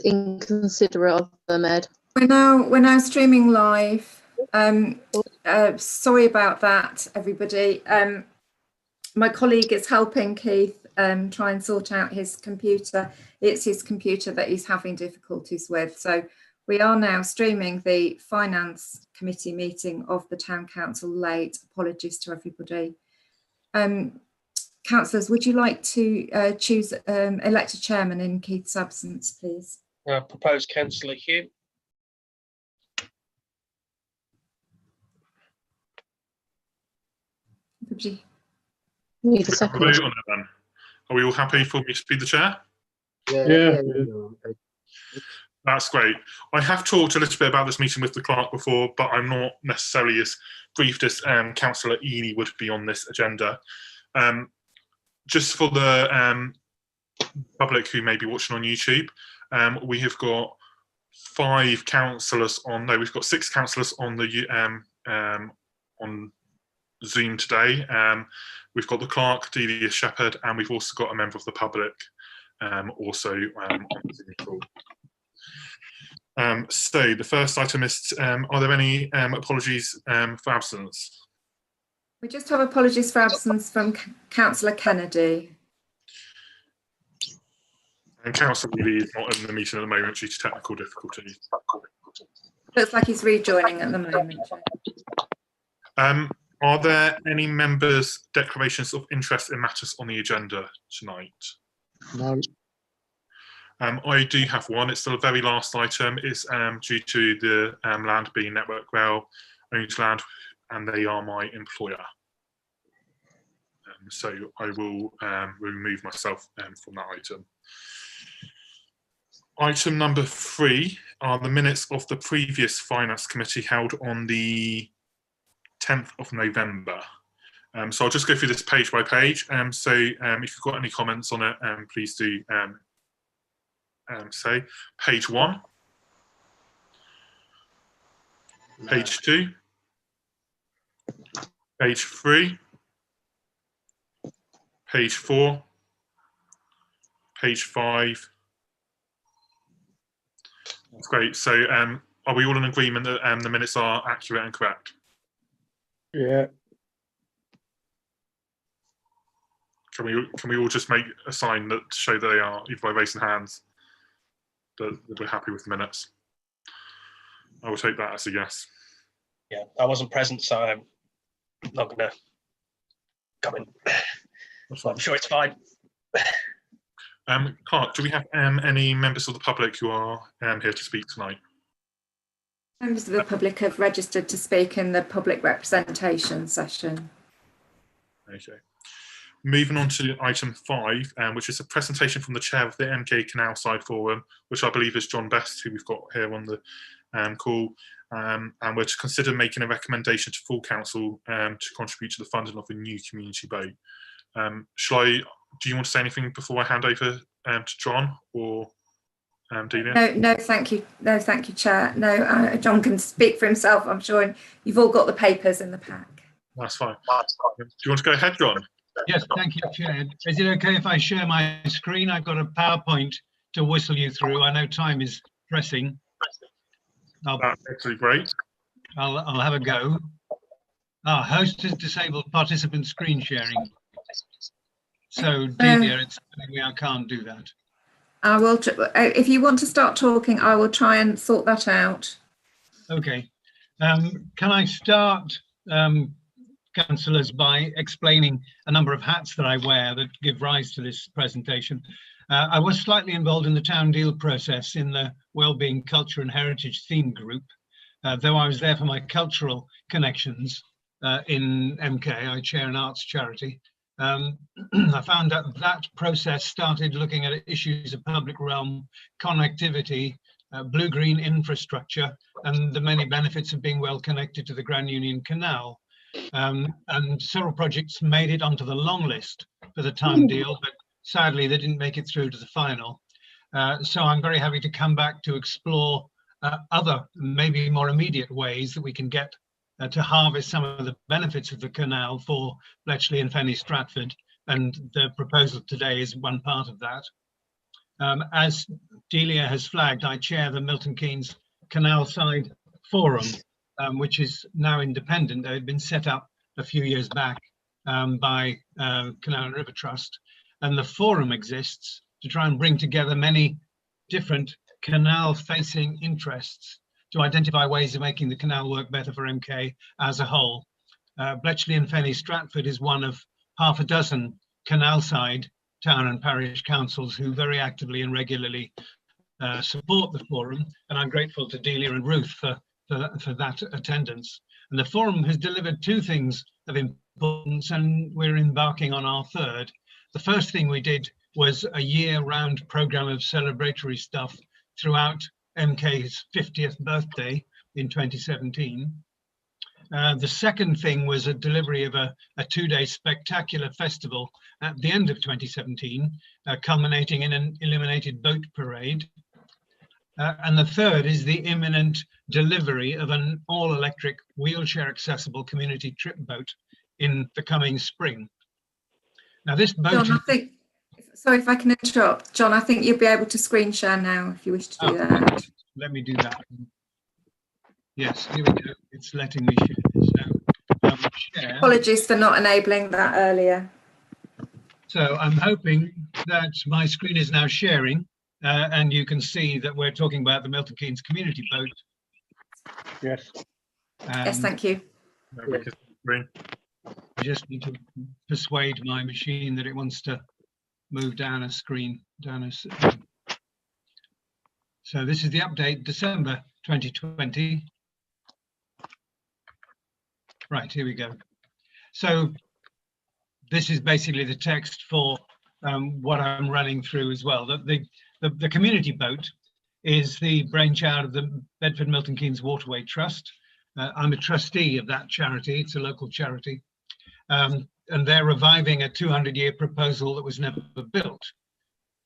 inconsiderate of them, Ed. We're now streaming live. Sorry about that, everybody. My colleague is helping Keith try and sort out his computer. It's his computer that he's having difficulties with. So we are now streaming the Finance Committee meeting of the Town Council late. Apologies to everybody. Councillors, would you like to elect a chairman in Keith's absence, please? Propose Councillor Hugh. Need a second. Vote on it then. Are we all happy for me to be the chair? Yeah. That's great. I have talked a little bit about this meeting with the clerk before, but I'm not necessarily as briefed as Councillor Ely would be on this agenda. Just for the public who may be watching on YouTube, we have got 5 councillors on. No, we've got 6 councillors on the on Zoom today. We've got the clerk, Delia Shepherd, and we've also got a member of the public also on the Zoom call. So the first item is, are there any apologies for absence? We just have apologies for absence from Councillor Kennedy. And Councillor Ely is not in the meeting at the moment due to technical difficulties. Looks like he's rejoining at the moment. Are there any members' declarations of interest in matters on the agenda tonight? No. I do have one. It's the very last item. It's due to the land being Network Rail owned land, and they are my employer. So I will remove myself from that item. Item number 3 are the minutes of the previous Finance Committee held on the 10th of November. So I'll just go through this page by page. So if you've got any comments on it, please do say. Page 1, page 2, page 3, page 4, page 5. That's great. So are we all in agreement that the minutes are accurate and correct? Yeah. Can we all just make a sign that to show that they are, either by raising hands, that we're happy with the minutes? I will take that as a yes. Yeah, I wasn't present, so I'm not going to comment. I'm sure it's fine. Clark, do we have any members of the public who are here to speak tonight? Members of the public have registered to speak in the public representation session. Okay. Moving on to item 5, which is a presentation from the chair of the MK Canal Side Forum, which I believe is John Best, who we've got here on the call, and we're to consider making a recommendation to full council to contribute to the funding of a new community boat. Do you want to say anything before I hand over to John or Delia? No, thank you. No, thank you, Chair. No, John can speak for himself, I'm sure. And you've all got the papers in the pack. That's fine. Do you want to go ahead, John? Yes, thank you, Chair. Is it okay if I share my screen? I've got a PowerPoint to whistle you through. I know time is pressing. That's actually great. I'll have a go. Host has disabled participant screen sharing. So, Delia, it's telling me I can't do that. I will. If you want to start talking, I will try and sort that out. Okay. Can I start, councillors, by explaining a number of hats that I wear that give rise to this presentation? I was slightly involved in the town deal process in the Wellbeing, Culture and Heritage theme group. Though I was there for my cultural connections in MK, I chair an arts charity. I found that that process started looking at issues of public realm, connectivity, blue-green infrastructure, and the many benefits of being well connected to the Grand Union Canal. And several projects made it onto the long list for the town deal, but sadly they didn't make it through to the final. So I'm very happy to come back to explore other, maybe more immediate ways that we can get to harvest some of the benefits of the canal for Bletchley and Fenny Stratford, and the proposal today is one part of that. As Delia has flagged, I chair the Milton Keynes Canal Side Forum, which is now independent. It had been set up a few years back by Canal and River Trust. And the forum exists to try and bring together many different canal-facing interests to identify ways of making the canal work better for MK as a whole. Bletchley and Fenny Stratford is one of half a dozen canal-side town and parish councils who very actively and regularly support the forum, and I'm grateful to Delia and Ruth for that attendance. And the forum has delivered two things of importance, and we're embarking on our third. The first thing we did was a year-round program of celebratory stuff throughout MK's 50th birthday in 2017. The second thing was a delivery of a two-day spectacular festival at the end of 2017, culminating in an illuminated boat parade. And the third is the imminent delivery of an all-electric wheelchair accessible community trip boat in the coming spring. Now this boat— John, I think, sorry if I can interrupt, John, I think you'll be able to screen share now if you wish to do that. Let me do that. Yes, here we go. It's letting me share. So I will share. Apologies for not enabling that earlier. So I'm hoping that my screen is now sharing and you can see that we're talking about the Milton Keynes community boat. Yes. Yes, thank you. I just need to persuade my machine that it wants to move down a screen. So this is the update, December 2020. Right, here we go. So this is basically the text for what I'm running through as well. The community boat is the brainchild of the Bedford Milton Keynes Waterway Trust. I'm a trustee of that charity. It's a local charity. And they're reviving a 200-year proposal that was never built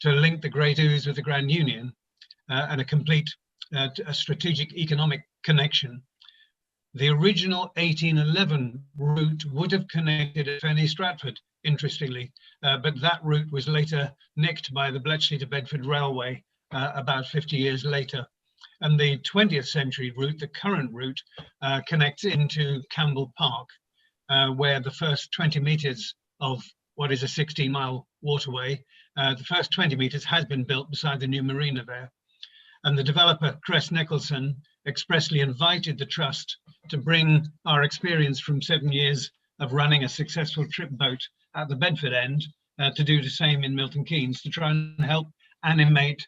to link the Great Ouse with the Grand Union and a complete a strategic economic connection. The original 1811 route would have connected at Fenny Stratford, interestingly, but that route was later nicked by the Bletchley to Bedford Railway about 50 years later. And the 20th century route, the current route, connects into Campbell Park, where the first 20 meters of what is a 16-mile waterway, the first 20 meters has been built beside the new marina there. And the developer, Cress Nicholson, expressly invited the trust to bring our experience from 7 years of running a successful trip boat at the Bedford end to do the same in Milton Keynes, to try and help animate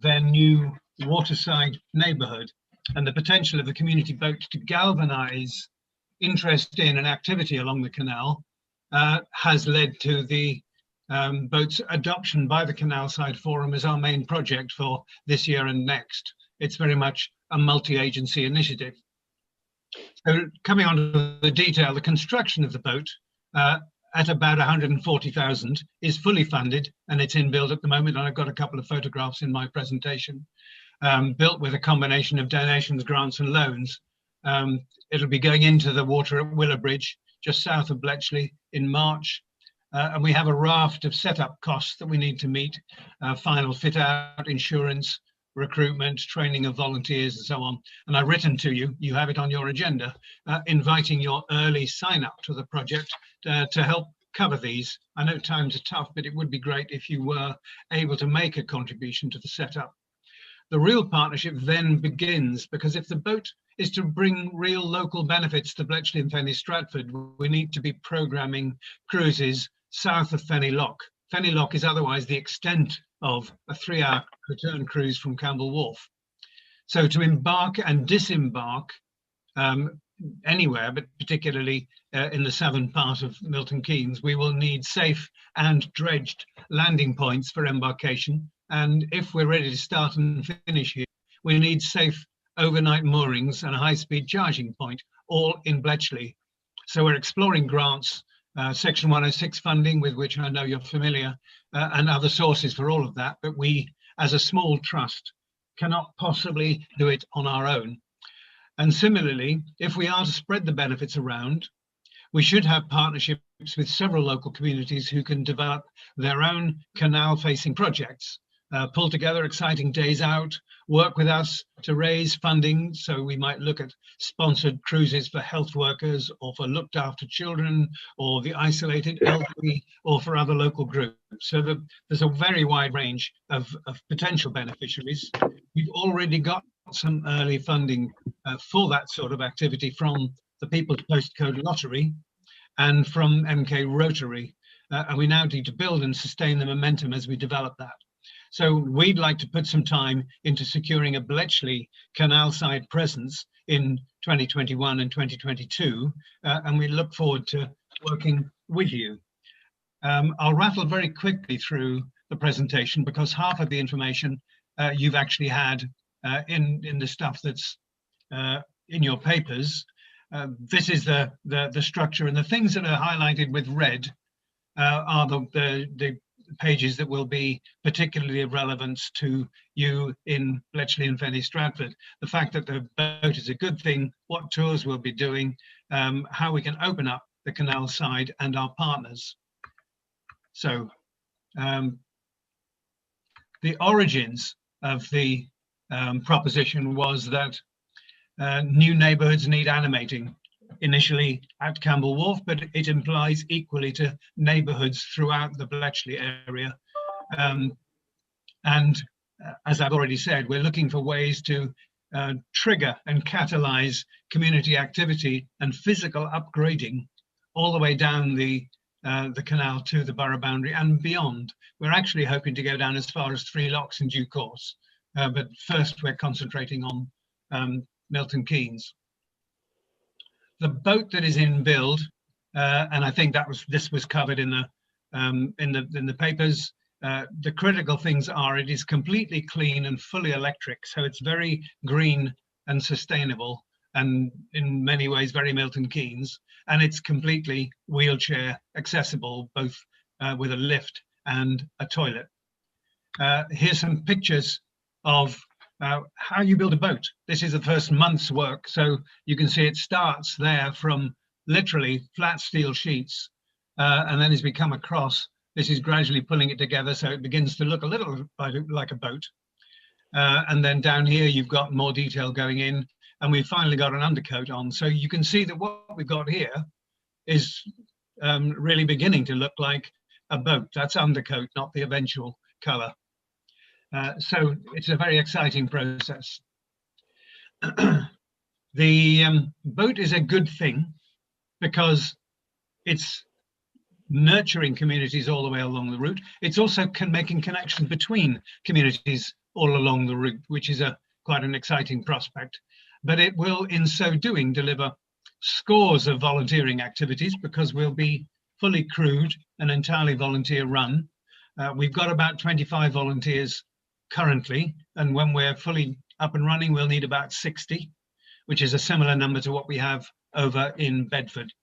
their new waterside neighbourhood. And the potential of the community boat to galvanise interest in and activity along the canal has led to the boat's adoption by the Canal Side Forum as our main project for this year and next. It's very much a multi-agency initiative. So coming on to the detail, the construction of the boat at about 140,000 is fully funded, and it's in build at the moment. And I've got a couple of photographs in my presentation, built with a combination of donations, grants and loans. It'll be going into the water at Willowbridge, just south of Bletchley, in March. And we have a raft of setup costs that we need to meet, final fit out, insurance, recruitment, training of volunteers and so on. And I've written to you, you have it on your agenda, inviting your early sign up to the project to help cover these. I know times are tough, but it would be great if you were able to make a contribution to the setup. The real partnership then begins, because if the boat is to bring real local benefits to Bletchley and Fenny Stratford, we need to be programming cruises south of Fenny Lock. Fenny Lock is otherwise the extent of a 3-hour return cruise from Campbell Wharf. So to embark and disembark anywhere, but particularly in the southern part of Milton Keynes, we will need safe and dredged landing points for embarkation. And if we're ready to start and finish here, we need safe overnight moorings and a high-speed charging point, all in Bletchley. So we're exploring grants, Section 106 funding, with which I know you're familiar, and other sources for all of that. But we, as a small trust, cannot possibly do it on our own. And similarly, if we are to spread the benefits around, we should have partnerships with several local communities who can develop their own canal-facing projects. pull together exciting days out, work with us to raise funding. So we might look at sponsored cruises for health workers or for looked after children or the isolated elderly or for other local groups. So there's a very wide range of potential beneficiaries. We've already got some early funding for that sort of activity from the People's Postcode Lottery and from MK Rotary. And we now need to build and sustain the momentum as we develop that. So we'd like to put some time into securing a Bletchley canal side presence in 2021 and 2022, and we look forward to working with you. I'll rattle very quickly through the presentation because half of the information you've actually had in the stuff that's in your papers. This is the structure, and the things that are highlighted with red are the pages that will be particularly of relevance to you in Bletchley and Fenny Stratford. The fact that the boat is a good thing, what tours we'll be doing, how we can open up the canal side and our partners. So the origins of the proposition was that new neighbourhoods need animating. Initially at Campbell Wharf, but it implies equally to neighbourhoods throughout the Bletchley area. As I've already said, we're looking for ways to trigger and catalyse community activity and physical upgrading all the way down the canal to the borough boundary and beyond. We're actually hoping to go down as far as Three Locks in due course, but first we're concentrating on Milton Keynes. The boat that is in build, and I think this was covered in the papers. The critical things are it is completely clean and fully electric, so it's very green and sustainable, and in many ways very Milton Keynes. And it's completely wheelchair accessible, both with a lift and a toilet. Here's some pictures of how you build a boat. This is the first month's work, so you can see it starts there from literally flat steel sheets, and then as we come across, this is gradually pulling it together so it begins to look a little like a boat. And then down here you've got more detail going in, and we've finally got an undercoat on. So you can see that what we've got here is really beginning to look like a boat. That's undercoat, not the eventual colour. So it's a very exciting process. The boat is a good thing because it's nurturing communities all the way along the route. It's also making connections between communities all along the route, which is quite an exciting prospect. But it will, in so doing, deliver scores of volunteering activities because we'll be fully crewed and entirely volunteer run. We've got about 25 volunteers currently, and when we're fully up and running, we'll need about 60, which is a similar number to what we have over in Bedford.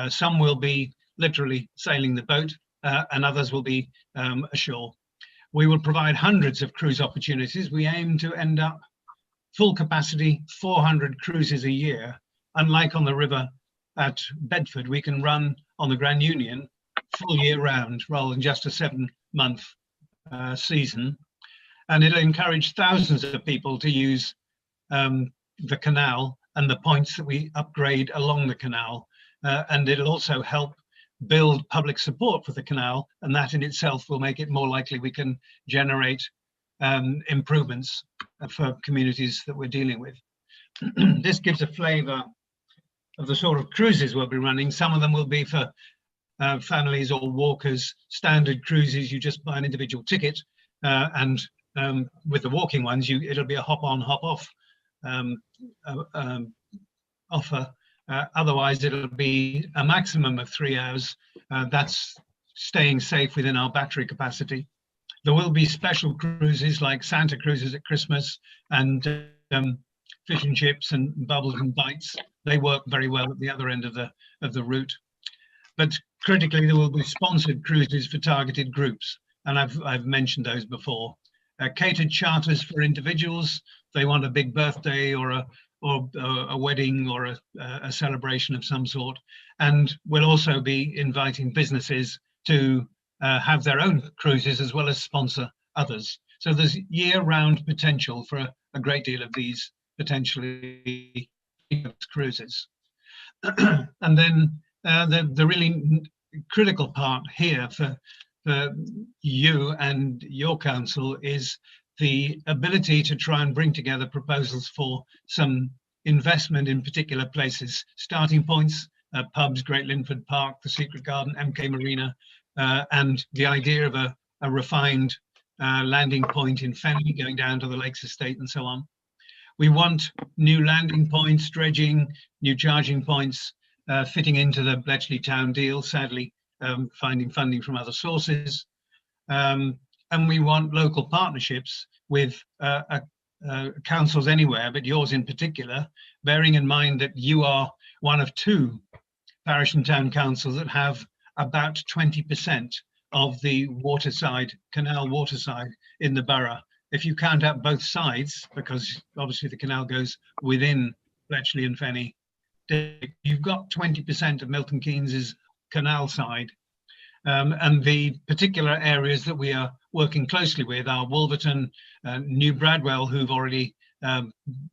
Some will be literally sailing the boat, and others will be ashore. We will provide hundreds of cruise opportunities. We aim to end up full capacity, 400 cruises a year. Unlike on the river at Bedford, we can run on the Grand Union full year round rather than just a 7-month season. And it'll encourage thousands of people to use the canal and the points that we upgrade along the canal. And it'll also help build public support for the canal, and that in itself will make it more likely we can generate improvements for communities that we're dealing with. This gives a flavour of the sort of cruises we'll be running. Some of them will be for families or walkers, standard cruises. You just buy an individual ticket, and with the walking ones, it'll be a hop-on, hop-off offer. Otherwise, it'll be a maximum of 3 hours. That's staying safe within our battery capacity. There will be special cruises like Santa cruises at Christmas and fish and chips and bubbles and bites. They work very well at the other end of the route. But critically, there will be sponsored cruises for targeted groups, and I've mentioned those before. Catered charters for individuals. They want a big birthday or a wedding or a celebration of some sort. And we'll also be inviting businesses to have their own cruises as well as sponsor others. So there's year-round potential for a great deal of these potentially cruises. And then the really critical part here for you and your council is the ability to try and bring together proposals for some investment in particular places, starting points, pubs, Great Linford Park, the Secret Garden, MK Marina, and the idea of a refined landing point in Fenny going down to the Lakes Estate and so on. We want new landing points, dredging, new charging points, fitting into the Bletchley Town deal, sadly finding funding from other sources. And we want local partnerships with councils anywhere, but yours in particular, bearing in mind that you are one of 2 parish and town councils that have about 20% of the waterside, canal waterside in the borough. If you count out both sides, because obviously the canal goes within Bletchley and Fenny, you've got 20% of Milton Keynes's canal side. And the particular areas that we are working closely with are Wolverton, New Bradwell, who've already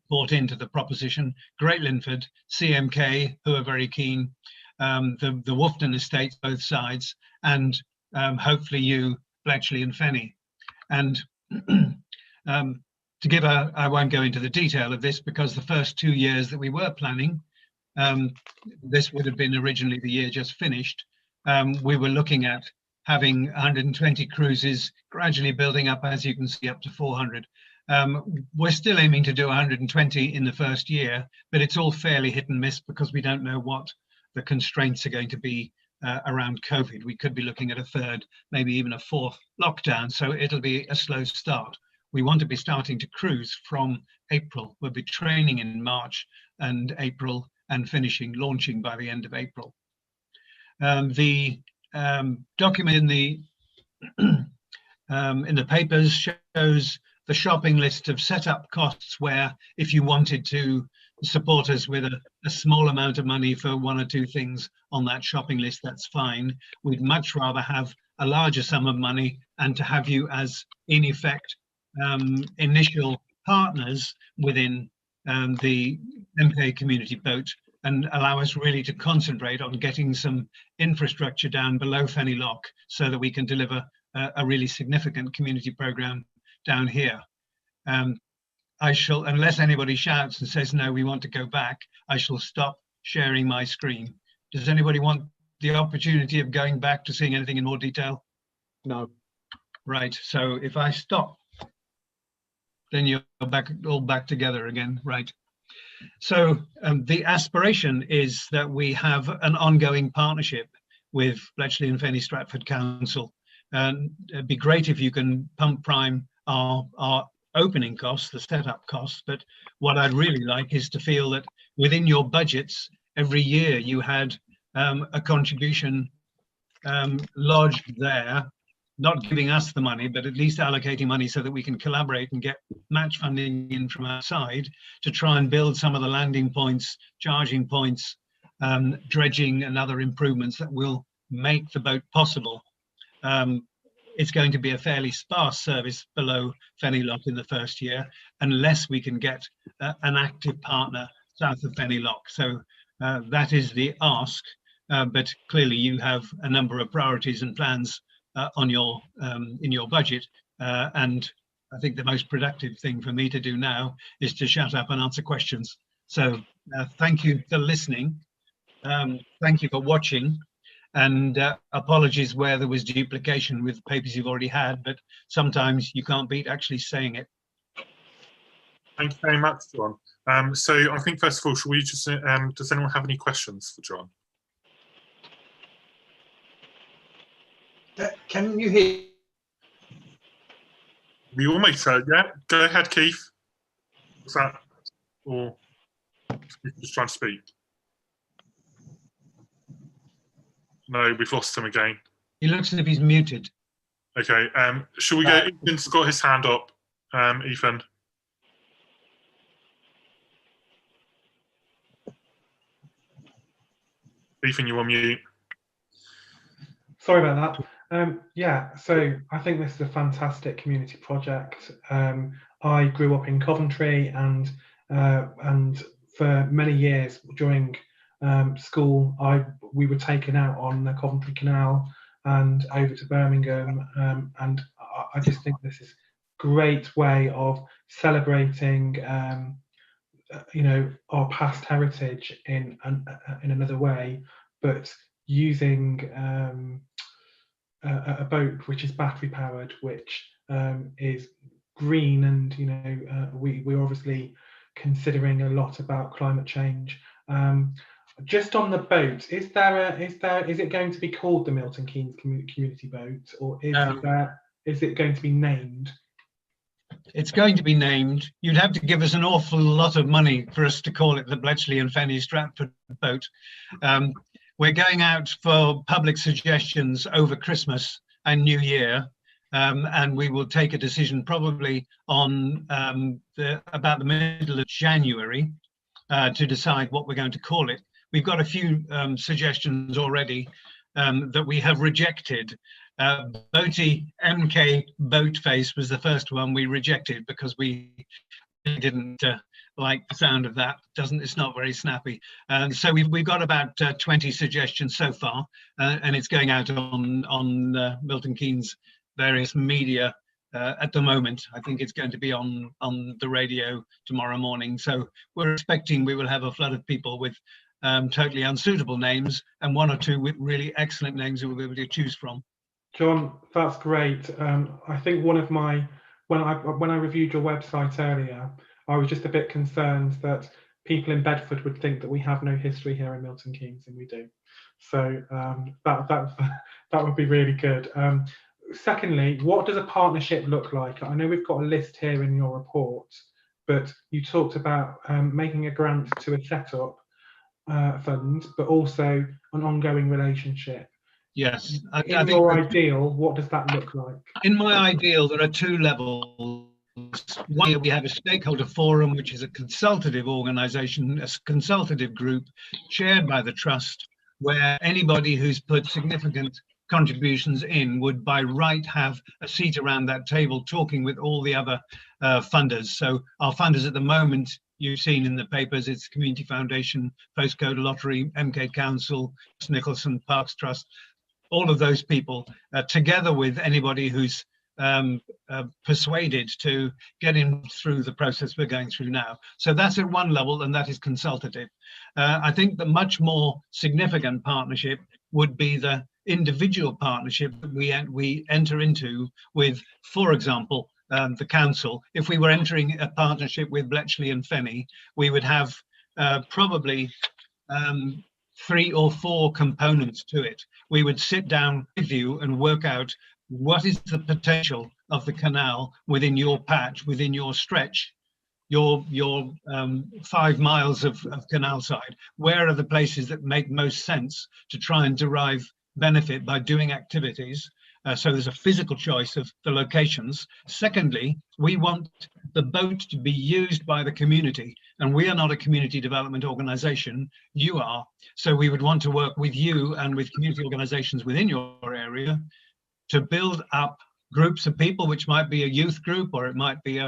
bought into the proposition, Great Linford, CMK, who are very keen, the Wolfton estates, both sides, and hopefully you, Bletchley and Fenny. And to give I won't go into the detail of this because the first 2 years that we were planning, this would have been originally the year just finished, we were looking at having 120 cruises, gradually building up, as you can see, up to 400. We're still aiming to do 120 in the first year, but it's all fairly hit and miss because we don't know what the constraints are going to be around COVID. We could be looking at a 3rd, maybe even a 4th lockdown, so it'll be a slow start. We want to be starting to cruise from April. We'll be training in March and April and launching by the end of April. The document in the papers shows the shopping list of setup costs where if you wanted to support us with a small amount of money for 1 or 2 things on that shopping list, that's fine. We'd much rather have a larger sum of money and to have you as, in effect, initial partners within the MK Community Boat and allow us really to concentrate on getting some infrastructure down below Fenny Lock so that we can deliver a really significant community programme down here. I shall, unless anybody shouts and says, no, we want to go back, I shall stop sharing my screen. Does anybody want the opportunity of going back to seeing anything in more detail? No. Right, so if I stop, then you're all back together again, right? So the aspiration is that we have an ongoing partnership with Bletchley and Fenny Stratford Council. And it'd be great if you can pump prime our opening costs, the setup costs. But what I'd really like is to feel that within your budgets, every year you had a contribution lodged there, not giving us the money, but at least allocating money so that we can collaborate and get match funding in from outside to try and build some of the landing points, charging points, dredging and other improvements that will make the boat possible. It's going to be a fairly sparse service below Fenny Lock in the first year, unless we can get an active partner south of Fenny Lock. So that is the ask, but clearly you have a number of priorities and plans on your in your budget, and I think the most productive thing for me to do now is to shut up and answer questions. So thank you for listening, thank you for watching, and apologies where there was duplication with papers you've already had, but sometimes you can't beat actually saying it. Thank you very much, John. So I think first of all, should we just does anyone have any questions for John? Can you hear? We almost heard, yeah. Go ahead, Keith. What's that? Or just trying to speak? No, we've lost him again. He looks as if he's muted. Okay. Shall we go? Ethan's got his hand up. Ethan. Ethan, you're on mute. Sorry about Yeah, so I think this is a fantastic community project. I grew up in Coventry, and for many years during school, we were taken out on the Coventry Canal and over to Birmingham, and I just think this is a great way of celebrating, you know, our past heritage in another way, but using a boat which is battery powered, which is green, and you know, we're obviously considering a lot about climate change. Just on the boat, is it going to be called the Milton Keynes Community Boat, or is it going to be named? It's going to be named. You'd have to give us an awful lot of money for us to call it the Bletchley and Fenny Stratford boat. We're going out for public suggestions over Christmas and New Year, and we will take a decision probably on about the middle of January to decide what we're going to call it. We've got a few suggestions already that we have rejected. Boaty MK Boatface was the first one we rejected because we didn't like the sound of that. It's not very snappy. And so we've got about 20 suggestions so far, and it's going out on Milton Keynes various media at the moment. I think it's going to be on the radio tomorrow morning. So we're expecting we will have a flood of people with totally unsuitable names, and one or two with really excellent names that we'll be able to choose from. John, that's great. I think when I reviewed your website earlier, I was just a bit concerned that people in Bedford would think that we have no history here in Milton Keynes, and we do. So that would be really good. Secondly, what does a partnership look like? I know we've got a list here in your report, but you talked about making a grant to a setup fund, but also an ongoing relationship. Yes. In your ideal, what does that look like? In my ideal, there are two levels. One, we have a stakeholder forum, which is a consultative organisation, a consultative group chaired by the Trust, where anybody who's put significant contributions in would by right have a seat around that table talking with all the other funders. So our funders at the moment, you've seen in the papers, it's Community Foundation, Postcode Lottery, MK Council, Nicholson Parks Trust, all of those people, together with anybody who's persuaded to get in through the process we're going through now. So that's at one level, and that is consultative. I think the much more significant partnership would be the individual partnership that we enter into with, for example, the council. If we were entering a partnership with Bletchley and Fenny, we would have probably 3 or 4 components to it. We would sit down with you and work out what is the potential of the canal within your patch, within your stretch, your 5 miles of canal side. Where are the places that make most sense to try and derive benefit by doing activities? So there's a physical choice of the locations. Secondly, we want the boat to be used by the community, and we are not a community development organisation, you are. So we would want to work with you and with community organisations within your area to build up groups of people, which might be a youth group, or it might be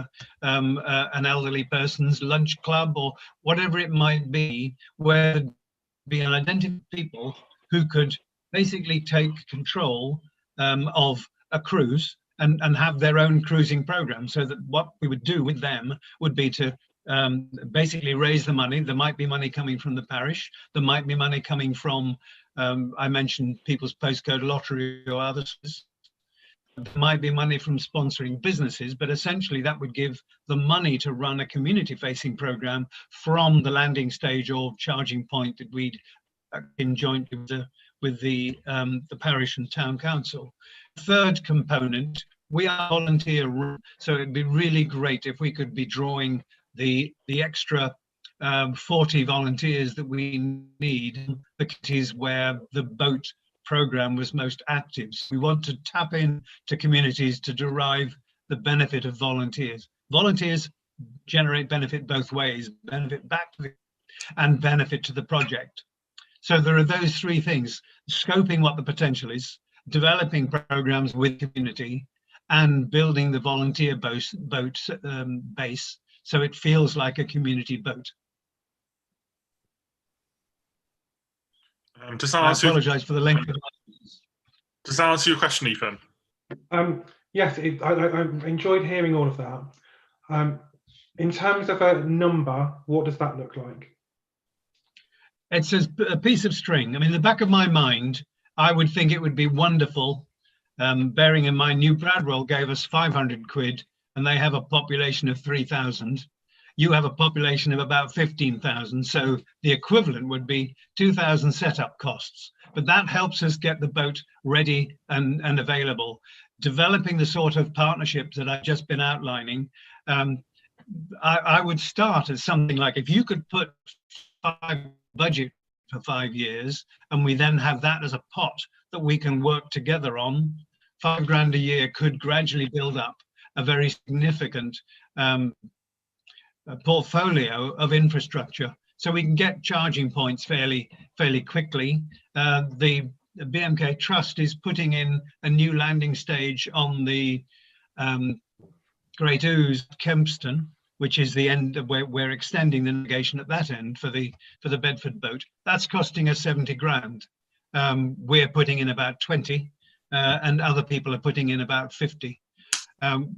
an elderly person's lunch club, or whatever it might be, where there'd be an identified people who could basically take control of a cruise and have their own cruising program. So that what we would do with them would be to basically raise the money. There might be money coming from the parish. There might be money coming from, I mentioned People's Postcode Lottery or others. There might be money from sponsoring businesses, but essentially that would give the money to run a community-facing program from the landing stage or charging point that we'd in joint with the parish and town council. Third component, we are volunteer, so it'd be really great if we could be drawing the extra 40 volunteers that we need, the cities where the boat program was most active. So we want to tap in to communities to derive the benefit of volunteers. Volunteers generate benefit both ways, benefit back to the and benefit to the project. So there are those 3 things: scoping what the potential is, developing programs with community, and building the volunteer boat base so it feels like a community boat. Does that I answer? apologise for the length of Does that answer your question, Ethan? Yes, I enjoyed hearing all of that. In terms of a number, what does that look like? It's a piece of string. I mean, in the back of my mind, I would think it would be wonderful, bearing in mind New Bradwell gave us 500 quid and they have a population of 3,000. You have a population of about 15,000. So the equivalent would be 2,000 setup costs. But that helps us get the boat ready and available. Developing the sort of partnerships that I've just been outlining, I would start as something like, if you could put budget for 5 years, and we then have that as a pot that we can work together on, £5,000 a year could gradually build up a very significant portfolio of infrastructure. So we can get charging points fairly quickly. The BMK Trust is putting in a new landing stage on the Great Ouse, Kempston, which is the end of where we're extending the navigation at that end for the Bedford boat. That's costing us 70 grand. We're putting in about 20, and other people are putting in about 50.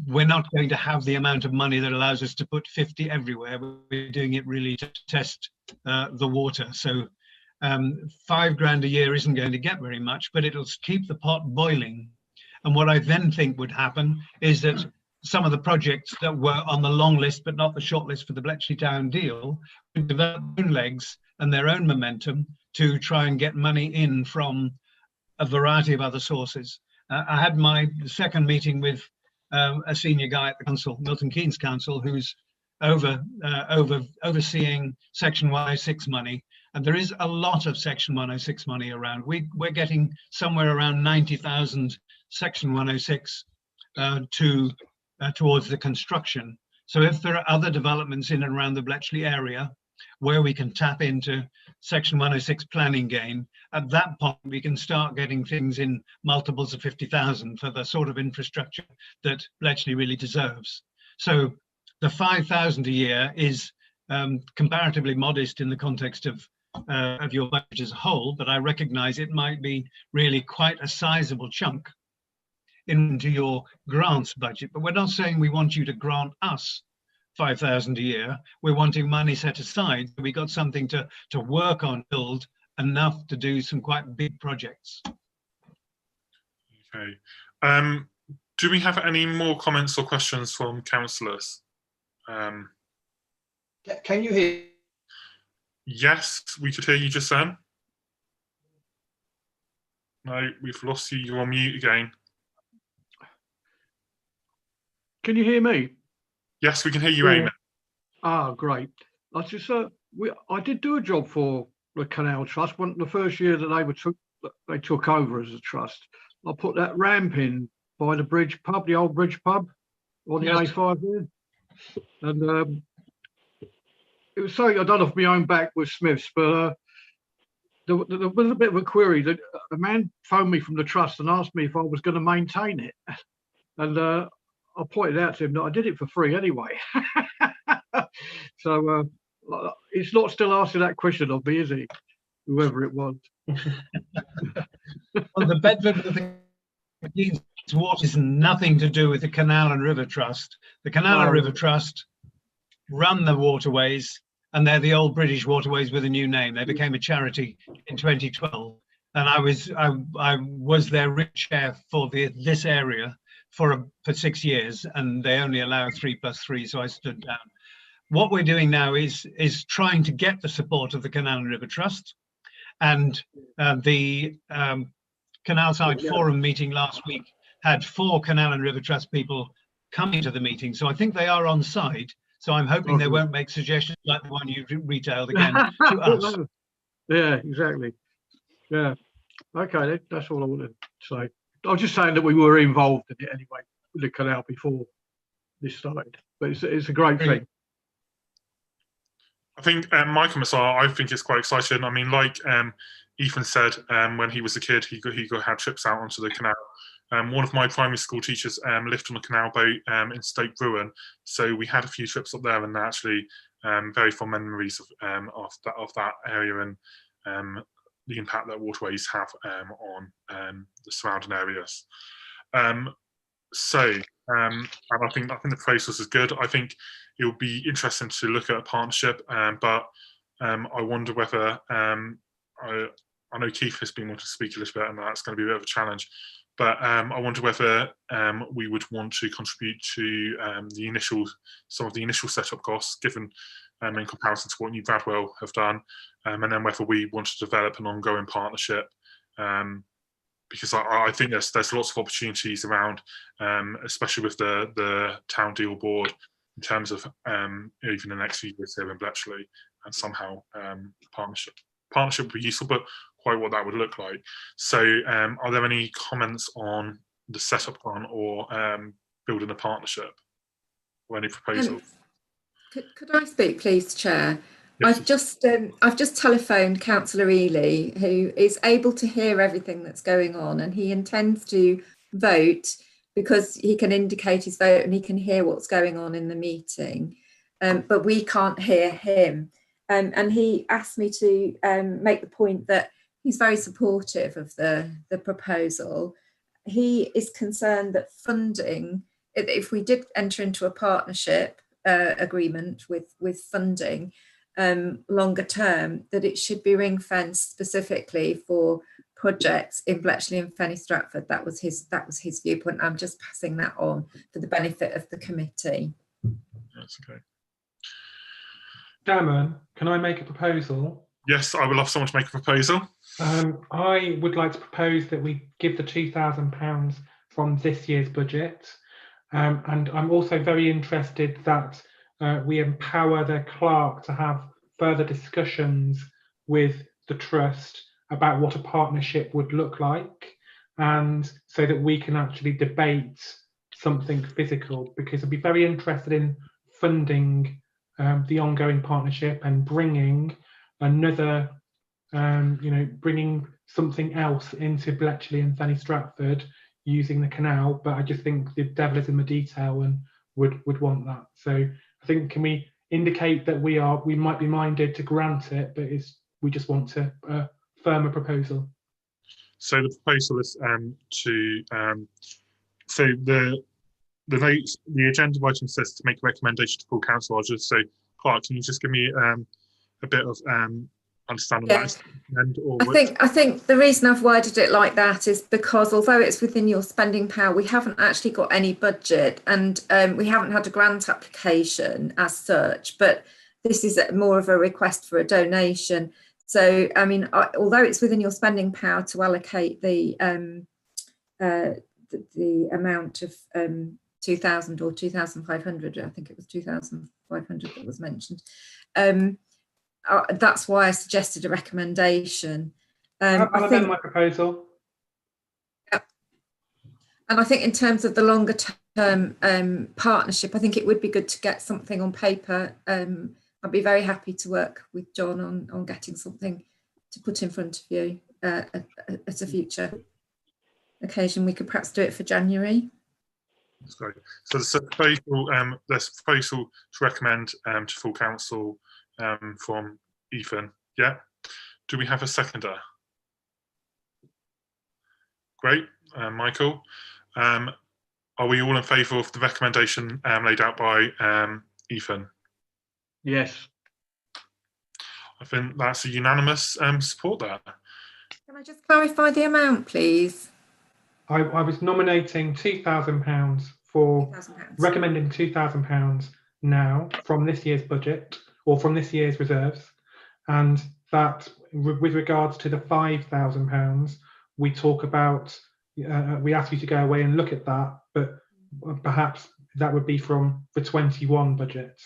We're not going to have the amount of money that allows us to put 50 everywhere. We're doing it really to test the water. So £5,000 a year isn't going to get very much, but it'll keep the pot boiling. And what I then think would happen is that some of the projects that were on the long list, but not the short list for the Bletchley Town deal, would develop their own legs and their own momentum to try and get money in from a variety of other sources. I had my second meeting with a senior guy at the council, Milton Keynes Council, who's overseeing Section 106 money. And there is a lot of Section 106 money around. We're getting somewhere around 90,000 Section 106 towards the construction. So if there are other developments in and around the Bletchley area where we can tap into Section 106 planning gain, at that point we can start getting things in multiples of 50,000 for the sort of infrastructure that Bletchley really deserves. So the 5,000 a year is comparatively modest in the context of your budget as a whole, but I recognise it might be really quite a sizable chunk into your grants budget. But we're not saying we want you to grant us 5,000 a year. We're wanting money set aside. We got something to work on, build enough to do some quite big projects. Okay. Do we have any more comments or questions from councillors? Can you hear? Yes, we could hear you just then. No, we've lost you. You're on mute again. Can you hear me? Yes, we can hear you, Eamon. Ah, great. I just I did do a job for the Canal Trust. When the first year that they took over as a trust, I put that ramp in by the bridge pub, the old bridge pub on the Yes. A5 there, and it was something I'd done off my own back with Smiths, but there was a bit of a query that a man phoned me from the trust and asked me if I was going to maintain it, and I pointed out to him that I did it for free anyway. So he's not still asking that question of me, is he? Whoever it was. Well, the Bedford with the Keynes Water is nothing to do with the Canal and River Trust. The Canal and River Trust run the waterways, and they're the old British Waterways with a new name. They became a charity in 2012, and I was their RIC chair for this area for 6 years, and they only allow 3+3, so I stood down. What we're doing now is trying to get the support of the Canal and River Trust, and the Canal Side Forum meeting last week had 4 Canal and River Trust people coming to the meeting, so I think they are on side. So I'm hoping they won't make suggestions like the one you retailed again to us. Yeah, exactly. Yeah. Okay, that's all I wanted to say. I was just saying that we were involved in it anyway with the canal before this started, but it's a great thing. I think my comments are, I think it's quite exciting. I mean, like Ethan said when he was a kid, he had trips out onto the canal. One of my primary school teachers lived on a canal boat in Stoke Bruin, so we had a few trips up there, and actually very fond memories of that area and the impact that waterways have on the surrounding areas. And I think the process is good. I think it will be interesting to look at a partnership, but I wonder whether I know Keith has been wanting to speak a little bit, and that's going to be a bit of a challenge. But I wonder whether we would want to contribute to some of the initial setup costs, given in comparison to what New Bradwell have done, and then whether we want to develop an ongoing partnership, because I think there's lots of opportunities around, especially with the town deal board, in terms of even the next few years here in Bletchley, and somehow partnership would be useful, but quite what that would look like. So are there any comments on the setup plan or building a partnership, or any proposals? Could I speak, please, Chair? Yes. I've just telephoned Councillor Ely, who is able to hear everything that's going on, and he intends to vote because he can indicate his vote and he can hear what's going on in the meeting, but we can't hear him. And he asked me to make the point that he's very supportive of the proposal. He is concerned that funding, if we did enter into a partnership agreement with funding longer term, that it should be ring fenced specifically for projects in Bletchley and Fenny Stratford. That was his viewpoint. I'm just passing that on for the benefit of the committee. That's okay. Chairman, can I make a proposal? Yes, I would love someone to make a proposal. I would like to propose that we give the £2,000 from this year's budget. And I'm also very interested that we empower the clerk to have further discussions with the trust about what a partnership would look like, and so that we can actually debate something physical, because I'd be very interested in funding the ongoing partnership and bringing another, bringing something else into Bletchley and Fenny Stratford using the canal. But I just think the devil is in the detail and would want that. So I think, can we indicate that we might be minded to grant it, but we just want to firm a proposal. So the proposal is so the notes, the agenda item says to make a recommendation to full council. I'll just say, Clark, can you just give me a bit of understanding Yeah. what it's or I think the reason I've worded it like that is because although it's within your spending power, we haven't actually got any budget, and we haven't had a grant application as such, but this is more of a request for a donation. So, I mean, although it's within your spending power to allocate the amount of 2,000 or 2,500, I think it was 2,500 that was mentioned. That's why I suggested a recommendation. I'll amend my proposal. And I think in terms of the longer term partnership, I think it would be good to get something on paper. I'd be very happy to work with John on getting something to put in front of you at a future occasion. We could perhaps do it for January. That's great. So there's a proposal to recommend to full council from Ethan. Yeah. Do we have a seconder? Great, Michael. Are we all in favour of the recommendation laid out by Ethan? Yes. I think that's a unanimous support there. Can I just clarify the amount, please? I was nominating £2,000 for £2,000. recommending £2,000 now from this year's budget or from this year's reserves, and that with regards to the £5,000, we talk about, we ask you to go away and look at that, but perhaps that would be from the 21 budget.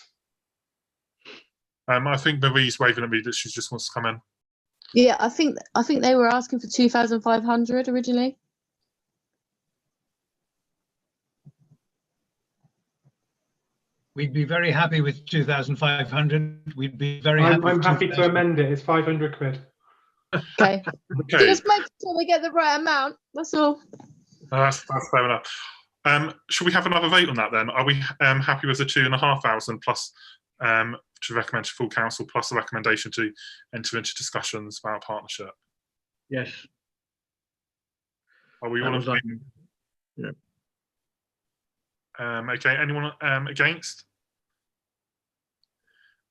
I think Marie's waving at me that she just wants to come in. Yeah, I think they were asking for 2,500 originally. We'd be very happy with 2,500. We'd be very happy. I'm happy to amend it. It's 500 quid. Okay. Okay, Just make sure they get the right amount. That's all. that's fair enough. Should we have another vote on that then? Are we happy with the 2,500 plus to recommend to full council plus the recommendation to enter into discussions about partnership? Yes. Are we That all was in like, okay, anyone against?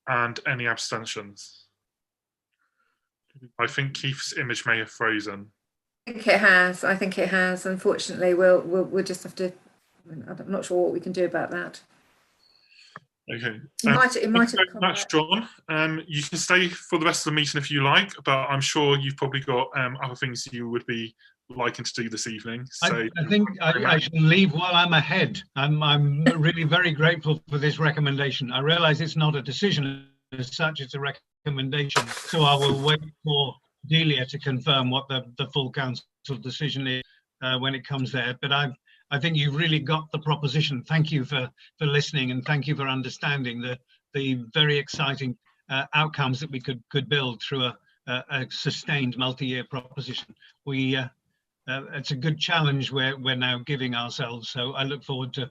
And any abstentions? I think Keith's image may have frozen. I think it has. I think it has. Unfortunately, we'll just have to. I'm not sure what we can do about that. Okay. It might Thank have you come very much, back. John. You can stay for the rest of the meeting if you like, but I'm sure you've probably got other things you would be liking to do this evening. So I think I shall leave while I'm ahead. I'm really very grateful for this recommendation. I realise it's not a decision as such, it's a recommendation. So I will wait for Delia to confirm what the full council decision is when it comes there. But I think you've really got the proposition. Thank you for listening, and thank you for understanding the very exciting outcomes that we could build through a sustained multi-year proposition. It's a good challenge we're now giving ourselves. So I look forward to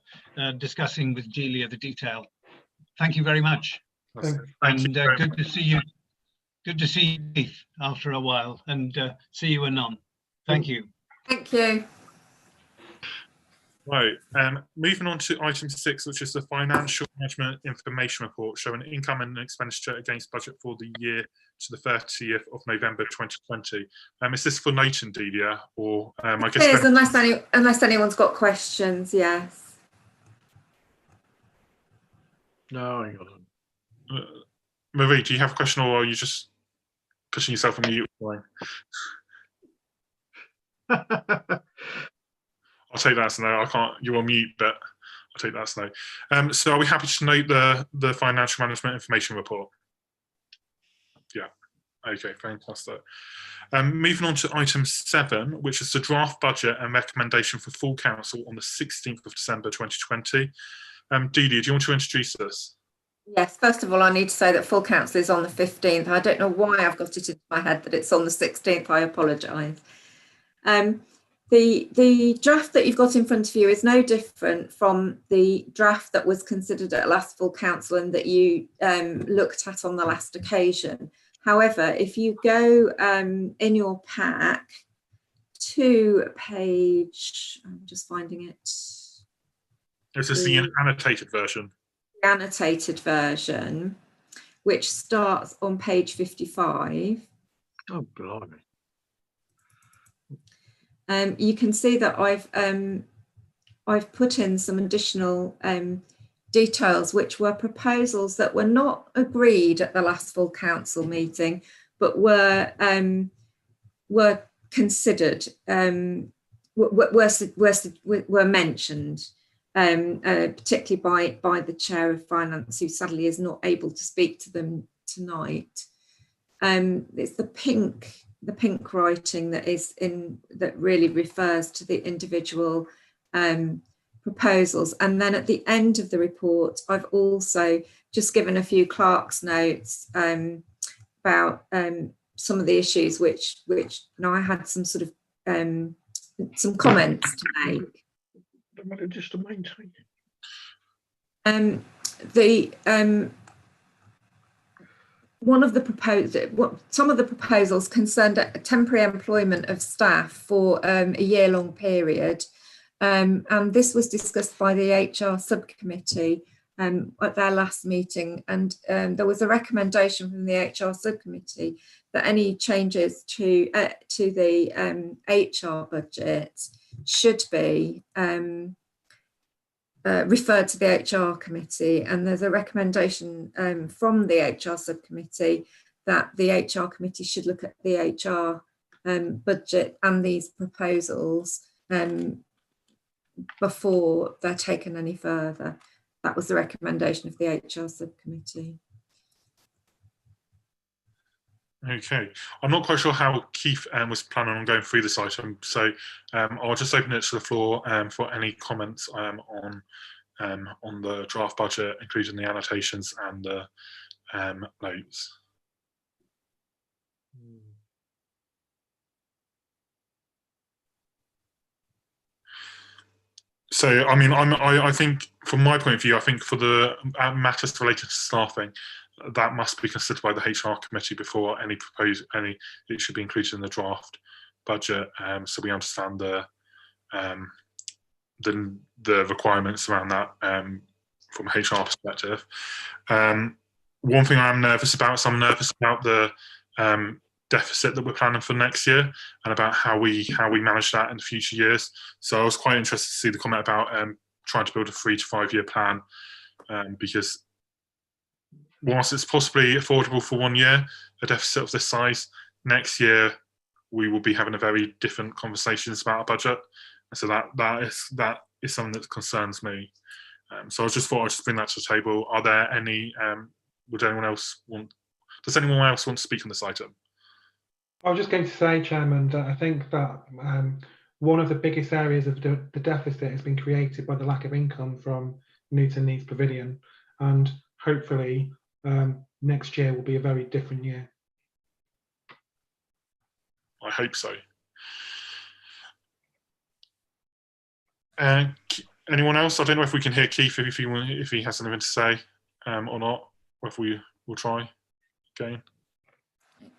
discussing with Delia the detail. Thank you very much. Thank And good to see you. Good to see you, Keith, after a while, and see you anon. Thank you. Thank you. right, moving on to item 6, which is the financial management information report showing income and expenditure against budget for the year to the 30th of November 2020. Is this for Nathan, Delia, or I guess It is, unless anyone's got questions. Yes. no, I got it. Marie, do you have a question, or are you just pushing yourself on mute? I'll take that as no. I can't. You're on mute, but I'll take that as no. So, are we happy to note the financial management information report? Yeah. Okay. Fantastic. Moving on to item 7, which is the draft budget and recommendation for full council on the 16th of December 2020. Delia, do you want to introduce this? Yes. First of all, I need to say that full council is on the 15th. I don't know why I've got it in my head that it's on the 16th. I apologise. The draft that you've got in front of you is no different from the draft that was considered at last full council and that you looked at on the last occasion. However, if you go in your pack to page, I'm just finding it. This is the annotated version. The annotated version, which starts on page 55. Oh, blimey. You can see that I've put in some additional details, which were proposals that were not agreed at the last full council meeting, but were considered, were mentioned, particularly by the Chair of Finance, who sadly is not able to speak to them tonight. It's the pink writing that really refers to the individual proposals. And then at the end of the report, I've also just given a few clerk's notes about some of the issues which I had some sort of some comments to make. Just to maintain. Some of the proposals concerned temporary employment of staff for a year-long period, and this was discussed by the HR subcommittee at their last meeting, and there was a recommendation from the HR subcommittee that any changes to the HR budget should be referred to the HR committee, and there's a recommendation from the HR subcommittee that the HR committee should look at the HR budget and these proposals before they're taken any further. That was the recommendation of the HR subcommittee. Okay, I'm not quite sure how Keith was planning on going through this item, so I'll just open it to the floor for any comments on the draft budget, including the annotations and the notes. So, I mean, I think from my point of view, I think for the matters related to staffing, that must be considered by the HR committee before it should be included in the draft budget. So we understand the requirements around that from a HR perspective. One thing I'm nervous about, so I'm nervous about the deficit that we're planning for next year and about how we manage that in future years. So I was quite interested to see the comment about trying to build a 3 to 5 year plan, because whilst it's possibly affordable for 1 year, a deficit of this size, next year we will be having a very different conversations about our budget. So that is something that concerns me. So I just thought I'd just bring that to the table. Are there any? Does anyone else want to speak on this item? I was just going to say, Chairman, that I think that one of the biggest areas of the deficit has been created by the lack of income from Newton Leeds Pavilion, and hopefully next year will be a very different year. I hope so. Anyone else? I don't know if we can hear Keith if he has anything to say or not, or if we will try again.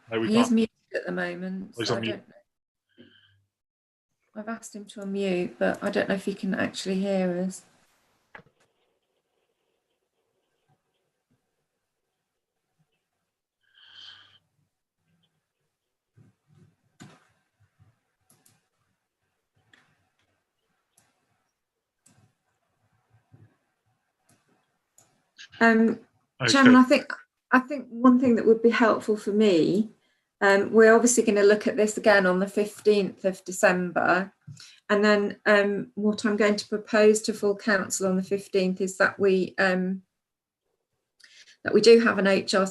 No, we He's can't. muted at the moment. He's So on I mute. don't know. I've asked him to unmute, but I don't know if he can actually hear us. Okay. Chairman, I think one thing that would be helpful for me, we're obviously going to look at this again on the 15th of December, and then what I'm going to propose to full council on the 15th is that we do have an HR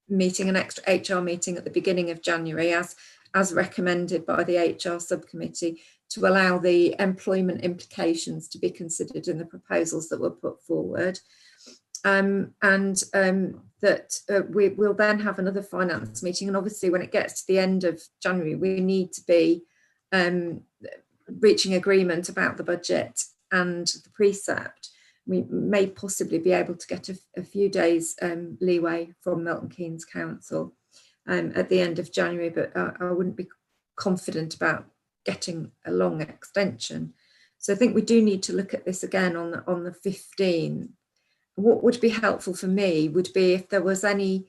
meeting, an extra HR meeting at the beginning of January, as recommended by the HR subcommittee, to allow the employment implications to be considered in the proposals that were put forward. That we will then have another finance meeting. And obviously when it gets to the end of January, we need to be reaching agreement about the budget and the precept. We may possibly be able to get a few days leeway from Milton Keynes Council at the end of January, but I wouldn't be confident about getting a long extension. So I think we do need to look at this again on the 15th. What would be helpful for me would be if there was any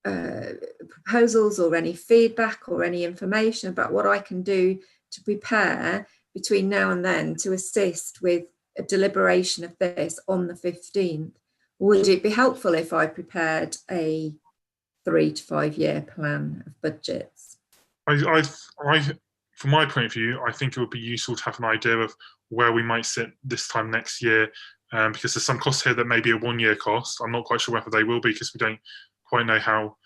proposals or any feedback or any information about what I can do to prepare between now and then to assist with a deliberation of this on the 15th. Would it be helpful if I prepared a 3 to 5 year plan of budgets? From my point of view, I think it would be useful to have an idea of where we might sit this time next year, because there's some costs here that may be a 1 year cost. I'm not quite sure whether they will be, because we don't quite know how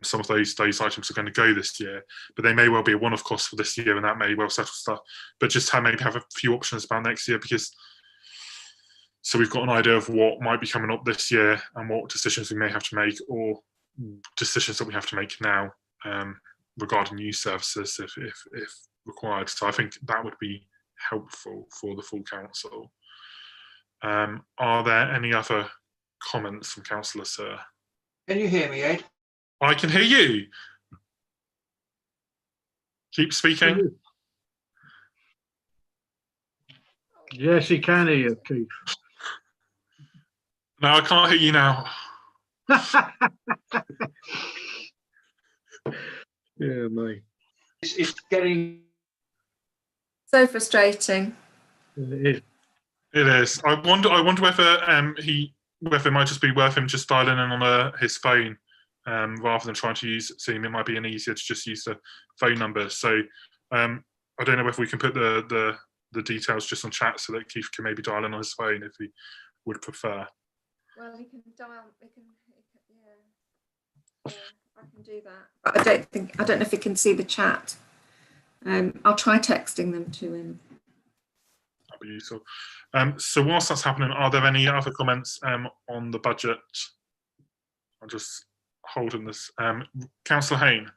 some of those items are going to go this year, but they may well be a one-off cost for this year, and that may well settle stuff. But just maybe have a few options about next year, because so we've got an idea of what might be coming up this year and what decisions we may have to make, or decisions that we have to make now regarding new services if required. So I think that would be helpful for the full council. Are there any other comments from councillors, sir? Can you hear me, Ed? I can hear you. Keep speaking. Yes, he can hear you, Keith. No, I can't hear you now. Yeah, mate. It's getting So frustrating. It is. It is. I wonder whether whether it might just be worth him just dialing in on his phone rather than trying to use Zoom. It might be easier to just use the phone number. So I don't know if we can put the details just on chat so that Keith can maybe dial in on his phone if he would prefer. Well, he can dial. Yeah, I can do that. But I don't know if he can see the chat. I'll try texting them to him. That'd be useful. So whilst that's happening, are there any other comments on the budget? I'm just holding this. Councillor Hayne.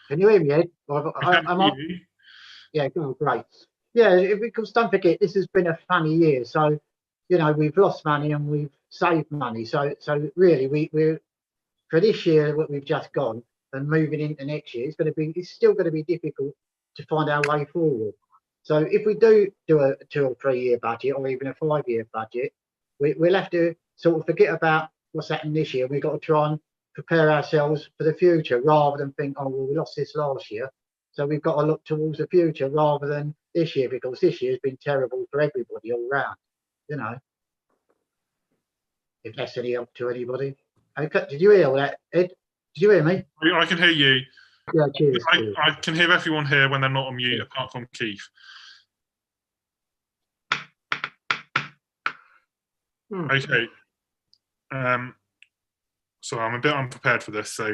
Can you hear me, Ed? I I'm can up. hear you. Yeah, great. Yeah, because don't forget, this has been a funny year. So, we've lost money and we've saved money. So really, we're for this year, what we've just gone and moving into next year, it's still going to be difficult to find our way forward. So if we do a 2 or 3 year budget or even a 5 year budget, we'll have to sort of forget about what's happened this year. We've got to try and prepare ourselves for the future rather than think, oh, well, we lost this last year. So we've got to look towards the future rather than this year, because this year has been terrible for everybody all round, if that's any help to anybody. Okay, did you hear all that, Ed? Did you hear me? I can hear you. Yeah, cheers. I can hear everyone here when they're not on mute, apart from Keith. Okay. So I'm a bit unprepared for this. So,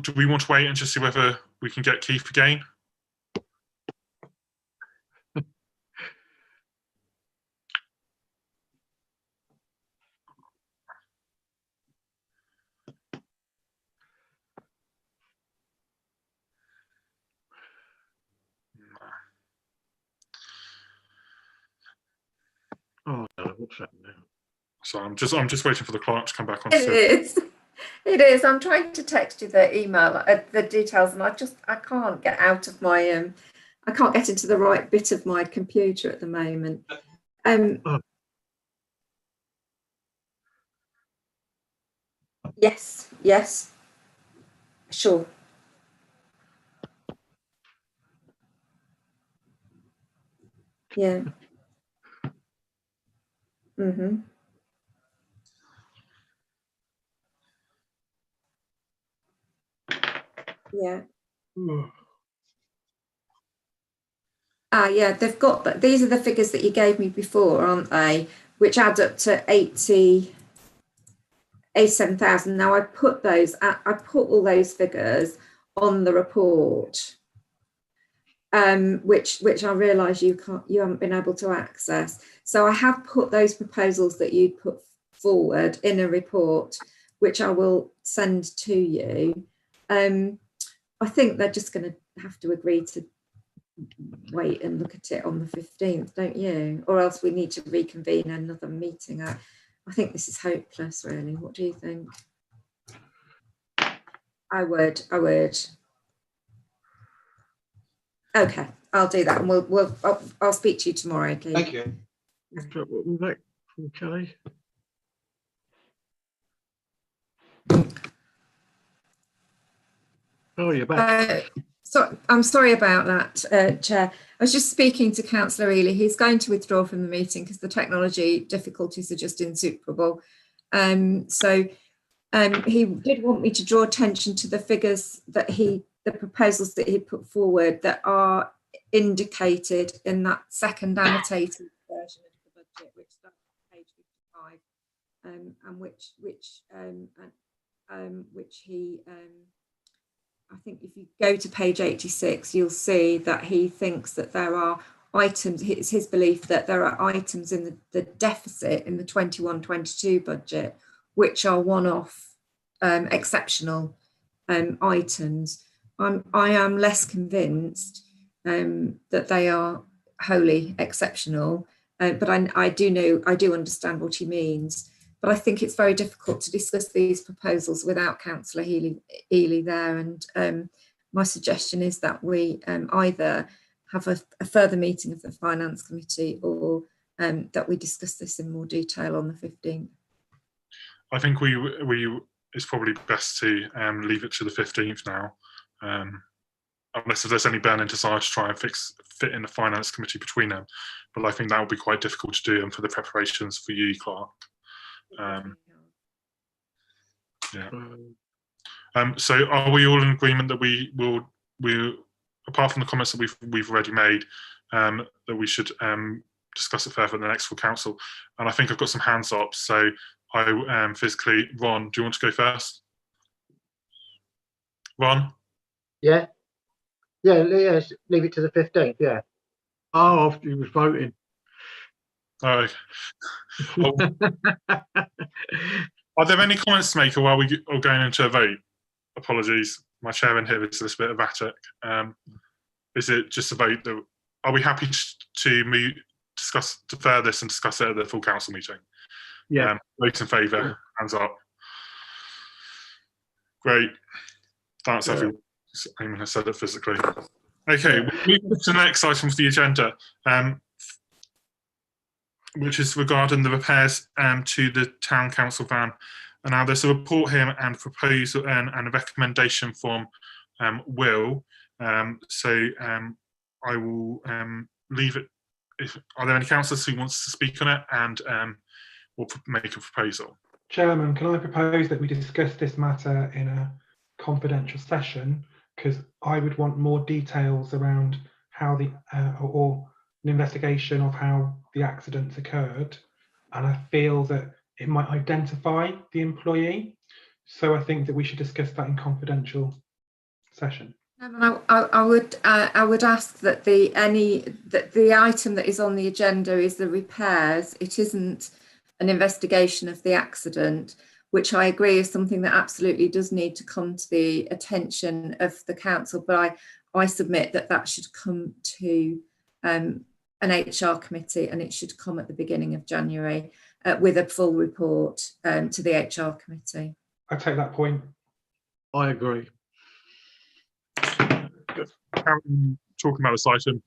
do we want to wait and just see whether we can get Keith again? Oh, no, what's happened now? So I'm just waiting for the clerk to come back on. It is. I'm trying to text you the email, the details, and I can't get out of my I can't get into the right bit of my computer at the moment. Yes, sure. Yeah. Mm-hmm. Yeah. Yeah, they've got that. These are the figures that you gave me before, aren't they? Which add up to 87,000. Now I put all those figures on the report, which I realise you haven't been able to access. So I have put those proposals that you put forward in a report, which I will send to you. I think they're just going to have to agree to wait and look at it on the 15th, don't you? Or else we need to reconvene another meeting. I think this is hopeless, really. What do you think? I would. Okay, I'll do that, and I'll speak to you tomorrow. Okay. Thank you. Back from Kelly. Oh, you're back. So I'm sorry about that, Chair. I was just speaking to Councillor Ely. He's going to withdraw from the meeting because the technology difficulties are just insuperable. So he did want me to draw attention to the figures that the proposals that he put forward that are indicated in that second annotated version of the budget, which starts on page 55, and which he. I think if you go to page 86, you'll see that he thinks that there are items, it's his belief that there are items in the deficit in the 21-22 budget, which are one-off exceptional items. I am less convinced that they are wholly exceptional, but I do understand what he means. But I think it's very difficult to discuss these proposals without Councillor Ely there. And my suggestion is that we either have a further meeting of the Finance Committee or that we discuss this in more detail on the 15th. I think it's probably best to leave it to the 15th now, unless there's any burning desire to try and fit in the Finance Committee between them. But I think that would be quite difficult to do, and for the preparations for you, Clark. So are we all in agreement that we apart from the comments that we've already made, that we should discuss it further at the next full council? And I think I've got some hands up, so I physically, Ron, do you want to go first? Ron? Yeah, leave it to the 15th, yeah. Oh, after he was voting. Oh, are there any comments to make while we are going into a vote? Apologies, my chair in here is Elizabeth Vatic. Is it just about the? Are we happy to defer this and discuss it at the full council meeting? Yeah. Vote in favour. Hands up. Great. That's everyone. Eamon has said it physically. Okay, we move to the next item of the agenda, which is regarding the repairs to the town council van. And now there's a report here and a proposal and a recommendation from Will. So I will leave it. Are there any councillors who wants to speak on it and will make a proposal? Chairman, can I propose that we discuss this matter in a confidential session, because I would want more details around how the or an investigation of how the accidents occurred, and I feel that it might identify the employee. So I think that we should discuss that in confidential session. I would ask that the item that is on the agenda is the repairs. It isn't an investigation of the accident, which I agree is something that absolutely does need to come to the attention of the council. But I submit that should come to an HR committee, and it should come at the beginning of January with a full report to the HR committee. I take that point. I agree. Talking about this item,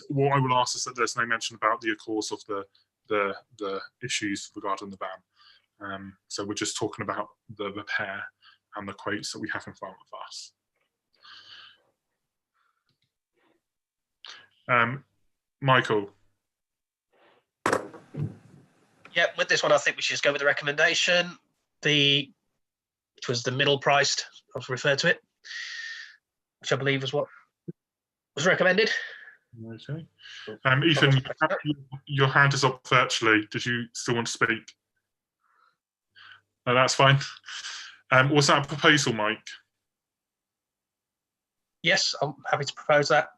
what I will ask is that there's no mention about the cause of the issues regarding the van. So we're just talking about the repair and the quotes that we have in front of us. Michael. Yeah, with this one, I think we should just go with the recommendation. Which was the middle priced, I've referred to it, which I believe was what was recommended. Okay. Ethan, your hand is up virtually. Did you still want to speak? No, that's fine. Was that a proposal, Mike? Yes, I'm happy to propose that.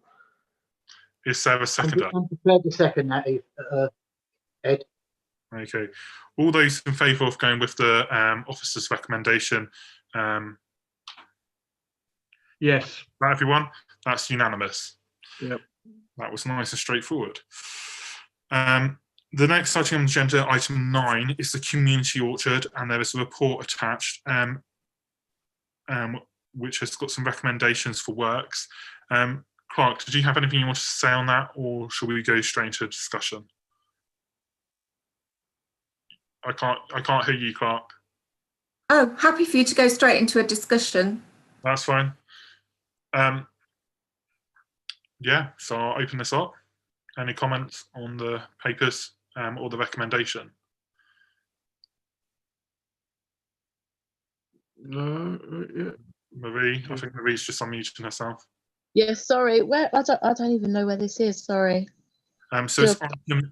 Is there a seconder? I'm prepared to second that, Ed. Okay. All those in favour of going with the officer's recommendation? Yes. That everyone? That's unanimous. Yep. That was nice and straightforward. The next item on the agenda, item 9, is the community orchard, and there is a report attached, which has got some recommendations for works. Clark, did you have anything you wanted to say on that, or shall we go straight into discussion? I can't hear you, Clark. Oh, happy for you to go straight into a discussion. That's fine. Yeah, so I'll open this up. Any comments on the papers or the recommendation? No. Yeah. Marie, I think Marie's just unmuting herself. Yes, sorry. Where I don't even know where this is. Sorry. So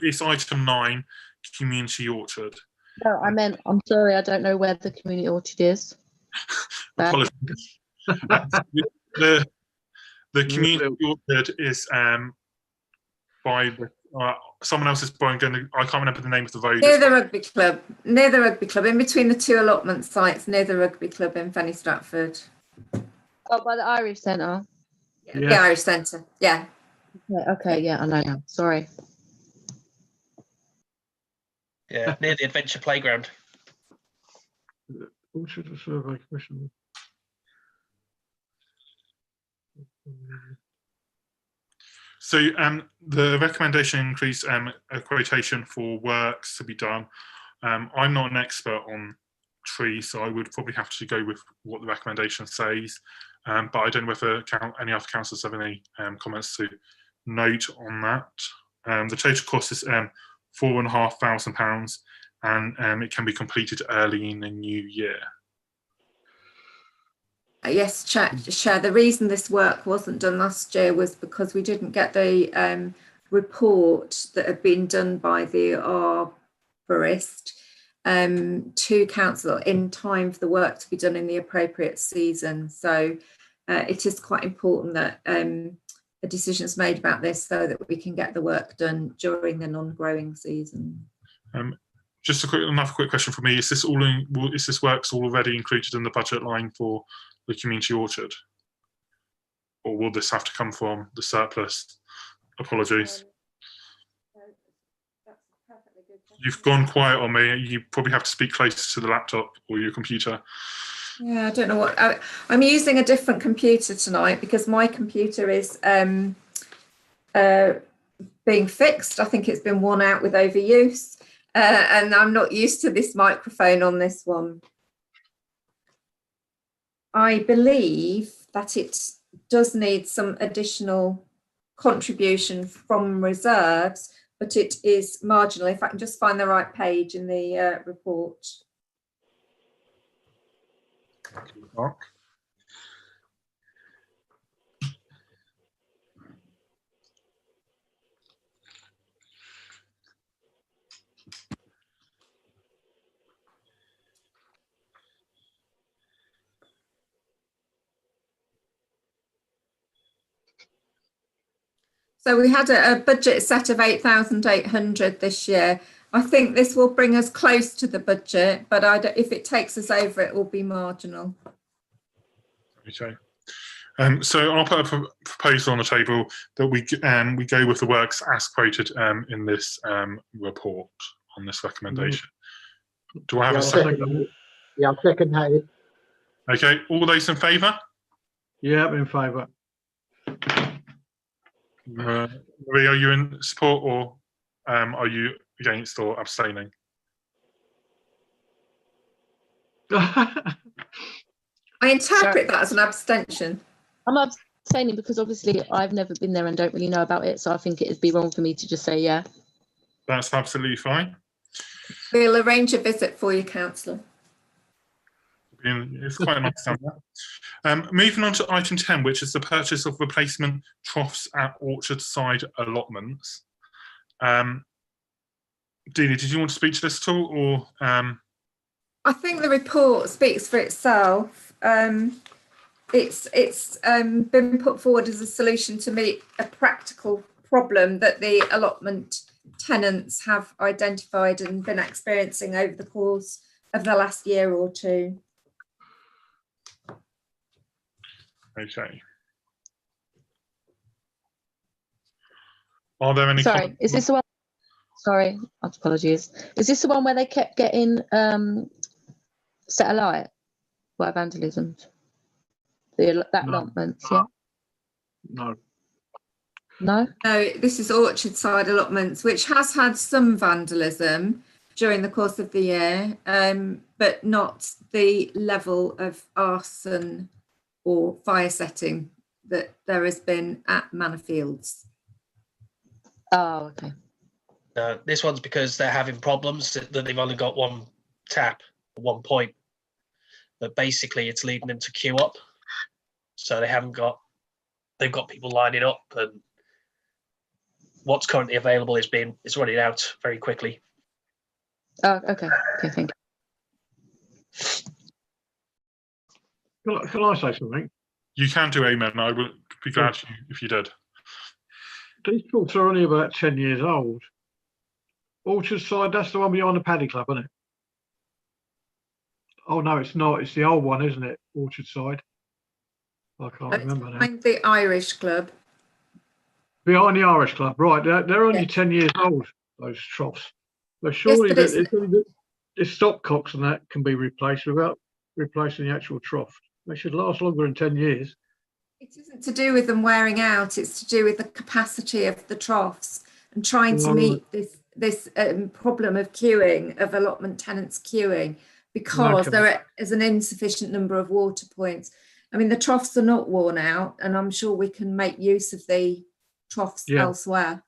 it's item 9, community orchard. No, I meant. I'm sorry. I don't know where the community orchard is. Apologies. The community orchard is by someone else's point. I can't remember the name of the road. Near the rugby club. Near the rugby club, in between the 2 allotment sites, near the rugby club in Fenny Stratford. Oh, by the Irish Centre. Yeah. The Irish Centre. Yeah. Okay. Yeah, I know now. Sorry. Yeah, near the Adventure Playground. Orchard Survey Commission. So the recommendation increased a quotation for works to be done. I'm not an expert on trees, so I would probably have to go with what the recommendation says. But I don't know whether any other councillors have any comments to note on that. The total cost is £4,500, and it can be completed early in the new year. Yes, Chair. The reason this work wasn't done last year was because we didn't get the report that had been done by the arborist to council in time for the work to be done in the appropriate season. So it is quite important that a decision is made about this so that we can get the work done during the non-growing season. Just another quick question for me: is this is this works already included in the budget line for the community orchard, or will this have to come from the surplus? Apologies. That's a perfectly good question. You've gone quiet on me. You probably have to speak closer to the laptop or your computer. Yeah, I don't know what I'm using a different computer tonight because my computer is being fixed. I think it's been worn out with overuse, and I'm not used to this microphone on this one. I believe that it does need some additional contribution from reserves, but it is marginal. If I can just find the right page in the report. Mark. So we had a budget set of 8,800 this year. I think this will bring us close to the budget, but if it takes us over, it will be marginal. Okay. So I'll put a proposal on the table that we go with the works as quoted in this report on this recommendation. Do I have a second? Yeah, I'll second that. Okay. All those in favour? Yeah, I'm in favour. Marie, are you in support or are you against or abstaining? I interpret that as an abstention. I'm abstaining because obviously I've never been there and don't really know about it, so I think it'd be wrong for me to just say yeah. That's absolutely fine. We'll arrange a visit for you, councillor. It's quite nice to have that. Moving on to item 10, which is the purchase of replacement troughs at orchard side allotments. Deanie, did you want to speak to this at all, or? I think the report speaks for itself. It's been put forward as a solution to meet a practical problem that the allotment tenants have identified and been experiencing over the course of the last year or two. Okay. Are there any? Sorry, is this the one? Sorry, apologies. Is this the one where they kept getting set alight by vandalism? That allotment, yeah? No. No, this is orchard side allotments, which has had some vandalism during the course of the year, but not the level of arson or fire setting that there has been at Manor Fields. Oh, okay. This one's because they're having problems that they've only got one tap at one point, but basically it's leading them to queue up. So they've got people lining up, and what's currently available is running out very quickly. Oh, okay. Okay, thank you. Can I say something? You can do, amen. I would be glad if you did. These troughs are only about 10 years old. Orchard side, that's the one behind the Paddy Club, isn't it? Oh, no, it's not. It's the old one, isn't it? Orchard side. I can't remember now. Behind the Irish Club. Behind the Irish Club, right. They're only Yeah. 10 years old, those troughs. So surely but the stopcocks and that can be replaced without replacing the actual trough. They should last longer than 10 years. It isn't to do with them wearing out, it's to do with the capacity of the troughs and trying to meet this problem of queuing, of allotment tenants queuing, because there is an insufficient number of water points. I mean, the troughs are not worn out, and I'm sure we can make use of the troughs elsewhere.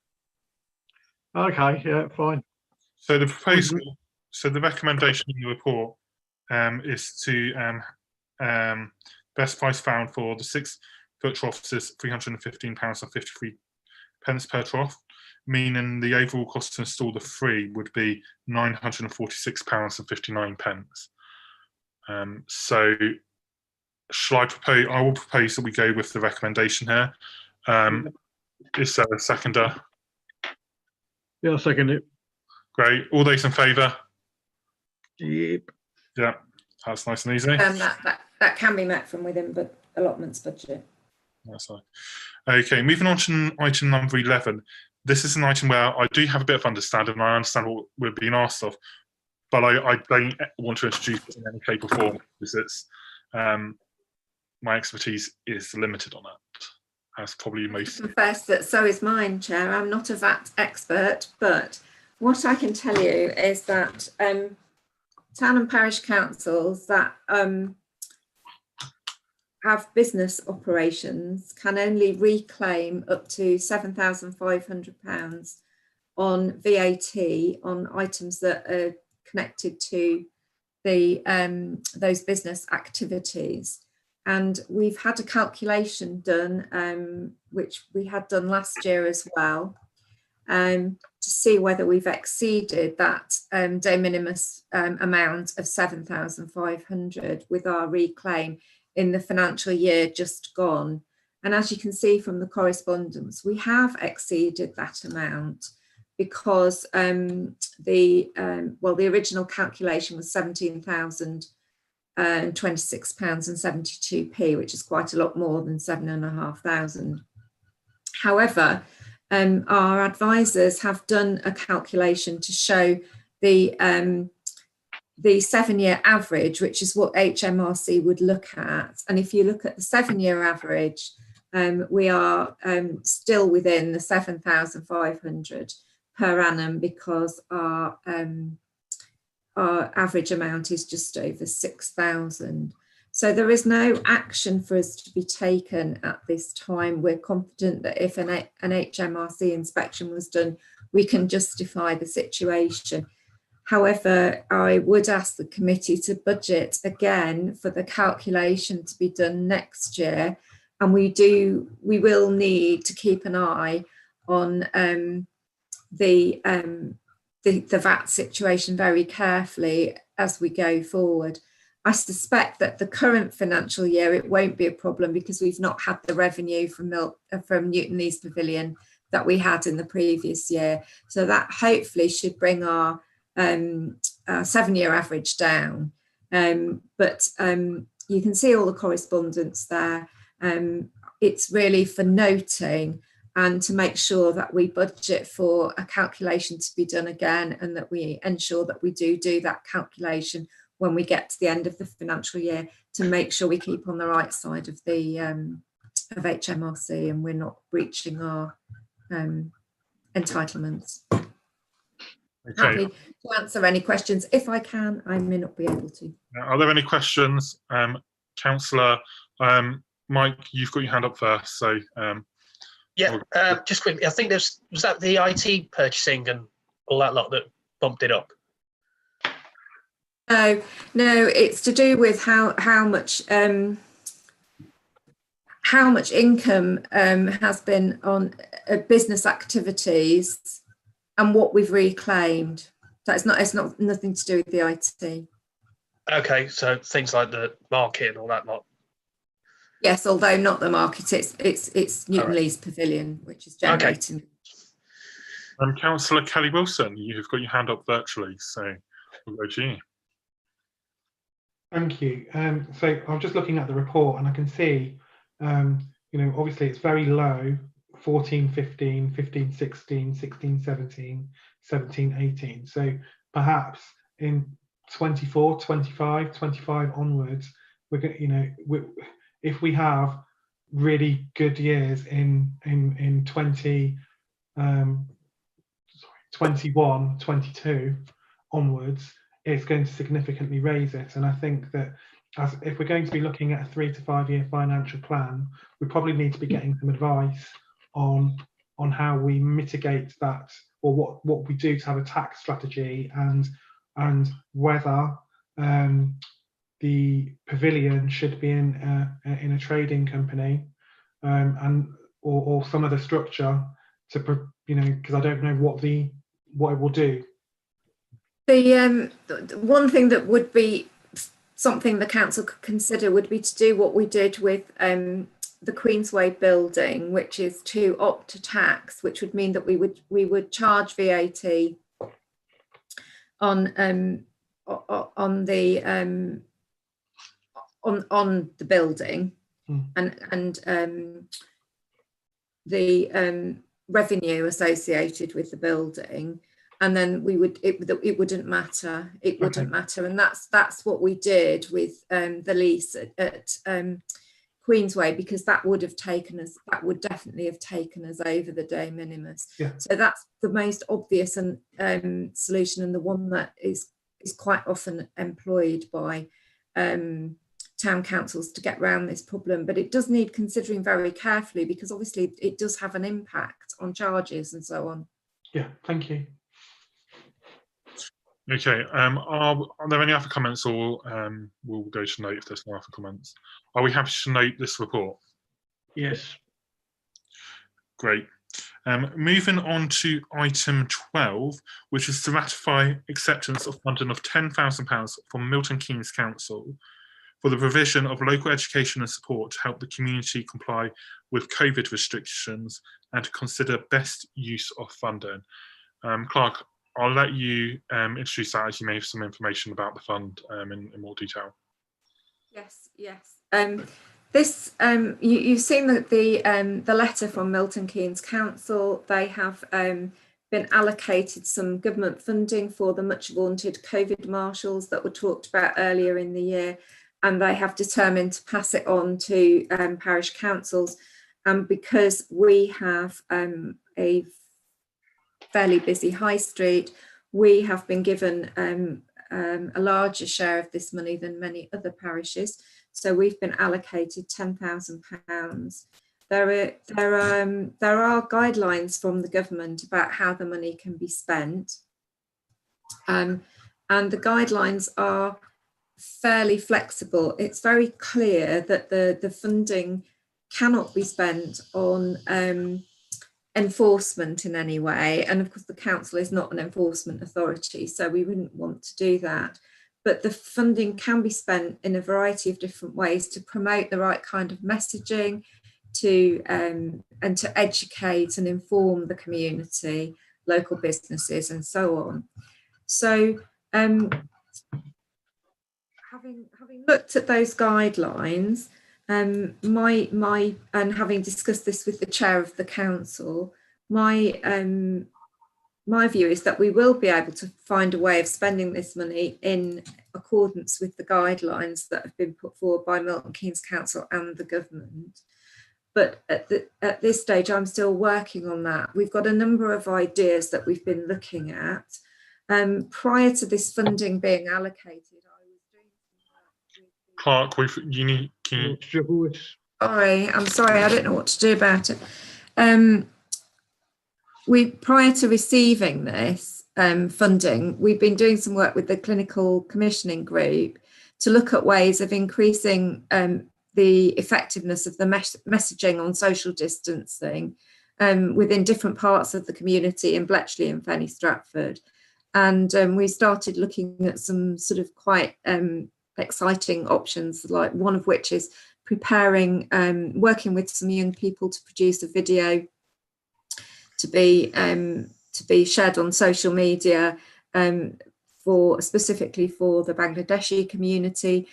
Okay, yeah, fine. So the proposal, so the recommendation in the report is to best price found for the 6-foot troughs is £315.53 per trough, meaning the overall cost to install the 3 would be £946.59. So shall I propose? I will propose that we go with the recommendation here. Is there a seconder? Yeah, I'll second it. Great. All those in favour? Yep. Yeah, that's nice and easy. That can be met from within but allotments budget. That's fine. Okay, moving on to item number 11. This is an item where I do have a bit of understanding, and I understand what we're being asked of, but I don't want to introduce it in any shape or form because it's my expertise is limited on that. That's probably most. Confess that so is mine, Chair. I'm not a VAT expert, but what I can tell you is that town and parish councils that have business operations can only reclaim up to £7,500 on VAT on items that are connected to the those business activities. And we've had a calculation done, which we had done last year as well, to see whether we've exceeded that de minimis amount of 7,500 with our reclaim in the financial year just gone. And as you can see from the correspondence, we have exceeded that amount because the original calculation was £17,026.72, which is quite a lot more than 7,500. However, our advisors have done a calculation to show the 7-year average, which is what HMRC would look at. And if you look at the 7-year average, we are still within the 7,500 per annum because our average amount is just over 6,000. So there is no action for us to be taken at this time. We're confident that if an HMRC inspection was done, we can justify the situation. However, I would ask the committee to budget again for the calculation to be done next year. And we will need to keep an eye on the VAT situation very carefully as we go forward. I suspect that the current financial year, it won't be a problem because we've not had the revenue from Newton Leys Pavilion that we had in the previous year. So that hopefully should bring our 7-year average down. But you can see all the correspondence there. It's really for noting and to make sure that we budget for a calculation to be done again and that we ensure that we do that calculation when we get to the end of the financial year to make sure we keep on the right side of the of HMRC and we're not breaching our entitlements. Okay. Happy to answer any questions. If I can, I may not be able to. Are there any questions? Councillor Mike, you've got your hand up first. So yeah, just quickly, I think was that the IT purchasing and all that lot that bumped it up? No, it's to do with how much income has been on business activities and what we've reclaimed. So it's not nothing to do with the IT. Okay, so things like the market and all that lot. Yes, although not the market, it's Newton Leys Pavilion, which is generating. Okay. Councillor Kelly Wilson, you've got your hand up virtually, so we'll go to you. Thank you. So I'm just looking at the report and I can see, obviously it's very low, 14, 15, 15, 16, 16, 17, 17, 18. So perhaps in 24, 25, 25 onwards, we're going, if we have really good years in 21, 22 onwards, it's going to significantly raise it. And I think that if we're going to be looking at a 3 to 5 year financial plan, we probably need to be getting some advice on how we mitigate that, or what we do to have a tax strategy, and whether the pavilion should be in a trading company, or some other structure to, because I don't know what it will do. The one thing that would be something the council could consider would be to do what we did with the Queensway building, which is to opt to tax, which would mean that we would charge VAT on on the on the building and the revenue associated with the building, and then it wouldn't matter. It wouldn't matter, and that's what we did with the lease at Queensway, because that would definitely have taken us over the de minimis. Yeah. So that's the most obvious and solution, and the one that is quite often employed by town councils to get around this problem. But it does need considering very carefully, because obviously it does have an impact on charges and so on. Yeah, thank you. Okay, are there any other comments, or we'll go to note if there's no other comments? Are we happy to note this report? Yes. Great. Moving on to item 12, which is to ratify acceptance of funding of £10,000 from Milton Keynes Council for the provision of local education and support to help the community comply with COVID restrictions and to consider best use of funding. Clark, I'll let you introduce that, as you may have some information about the fund in more detail. Yes. This you've seen that the letter from Milton Keynes Council. They have been allocated some government funding for the much vaunted COVID marshals that were talked about earlier in the year, and they have determined to pass it on to parish councils. And because we have a fairly busy high street, we have been given a larger share of this money than many other parishes. So we've been allocated £10,000. There are guidelines from the government about how the money can be spent, and the guidelines are fairly flexible. It's very clear that the funding cannot be spent on enforcement in any way, and of course the council is not an enforcement authority, so we wouldn't want to do that. But the funding can be spent in a variety of different ways to promote the right kind of messaging, and to educate and inform the community, local businesses, and so on. So having looked at those guidelines, and having discussed this with the chair of the council, my view is that we will be able to find a way of spending this money in accordance with the guidelines that have been put forward by Milton Keynes Council and the government. But at this stage, I'm still working on that. We've got a number of ideas that we've been looking at. Prior to this funding being allocated, I was doing some work with Clark, I'm sorry, I don't know what to do about it. Prior to receiving this funding, we've been doing some work with the clinical commissioning group to look at ways of increasing the effectiveness of the messaging on social distancing within different parts of the community in Bletchley and Fenny Stratford. And we started looking at some sort of quite exciting options, like one of which is preparing, working with some young people to produce a video to be shared on social media specifically for the Bangladeshi community.